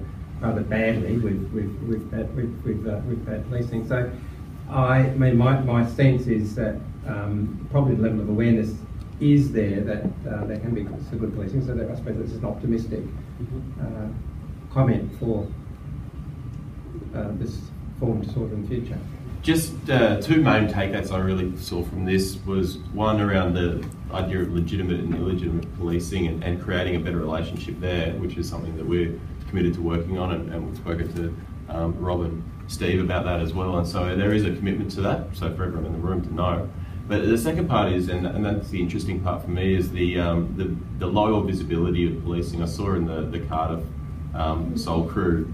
badly with bad policing. So, I mean, my sense is that probably the level of awareness is there that there can be some good policing. So that, I suppose this is an optimistic comment for this form of disorder in the future. Just two main takeouts I really saw from this was one around the idea of legitimate and illegitimate policing and creating a better relationship there, which is something that we're committed to working on, and we've spoken to Rob and Steve about that as well, and so there is a commitment to that, so for everyone in the room to know. But the second part is, and that's the interesting part for me, is the lower visibility of policing. I saw in the Cardiff Soul Crew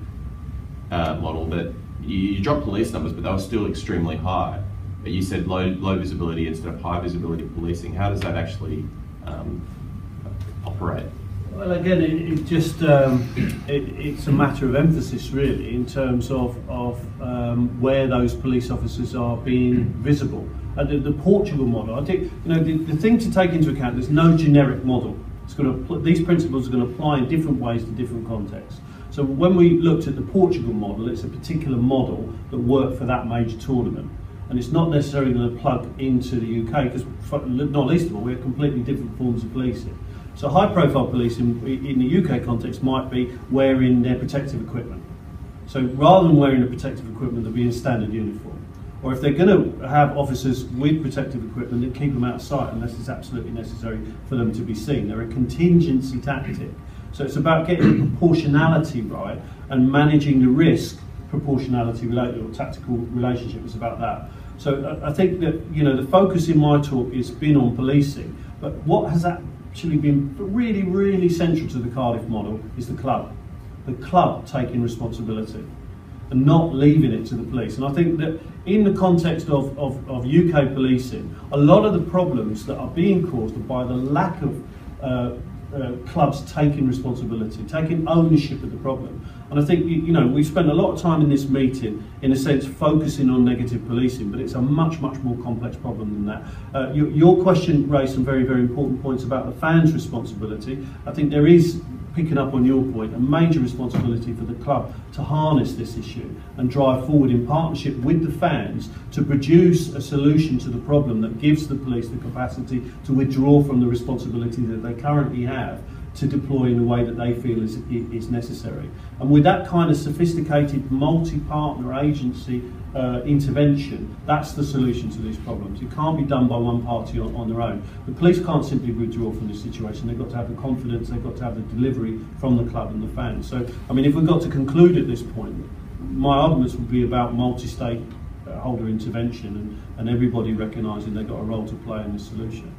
model that you dropped police numbers, but they were still extremely high. But you said low visibility instead of high visibility policing. How does that actually operate? Well, again, it just it's a matter of emphasis, really, in terms of where those police officers are being visible. The Portugal model, I think, you know, the thing to take into account, there's no generic model. It's going to, these principles are going to apply in different ways to different contexts. So when we looked at the Portugal model, it's a particular model that worked for that major tournament. And it's not necessarily going to plug into the UK, because not least of all, we have completely different forms of policing. So high-profile policing in the UK context might be wearing their protective equipment. So rather than wearing the protective equipment, they'll be in standard uniform. Or if they're going to have officers with protective equipment, then keep them out of sight unless it's absolutely necessary for them to be seen. They're a contingency tactic. So it's about getting the proportionality right and managing the risk proportionality related or tactical relationship is about that. So I think that, you know, the focus in my talk has been on policing, but what has actually been really, really central to the Cardiff model is the club. The club taking responsibility and not leaving it to the police. And I think that in the context of UK policing, a lot of the problems that are being caused are by the lack of clubs taking responsibility, taking ownership of the problem. And I think, you know, we've spent a lot of time in this meeting, in a sense, focusing on negative policing, but it's a much, much more complex problem than that. Your question raised some very, very important points about the fans' responsibility. I think there is, picking up on your point, a major responsibility for the club to harness this issue and drive forward in partnership with the fans to produce a solution to the problem that gives the police the capacity to withdraw from the responsibility that they currently have to deploy in the way that they feel is necessary. And with that kind of sophisticated multi-partner agency intervention, that's the solution to these problems. It can't be done by one party on their own. The police can't simply withdraw from this situation. They've got to have the confidence, they've got to have the delivery from the club and the fans. So, I mean, if we've got to conclude at this point, my arguments would be about multi-stakeholder intervention and everybody recognising they've got a role to play in this solution.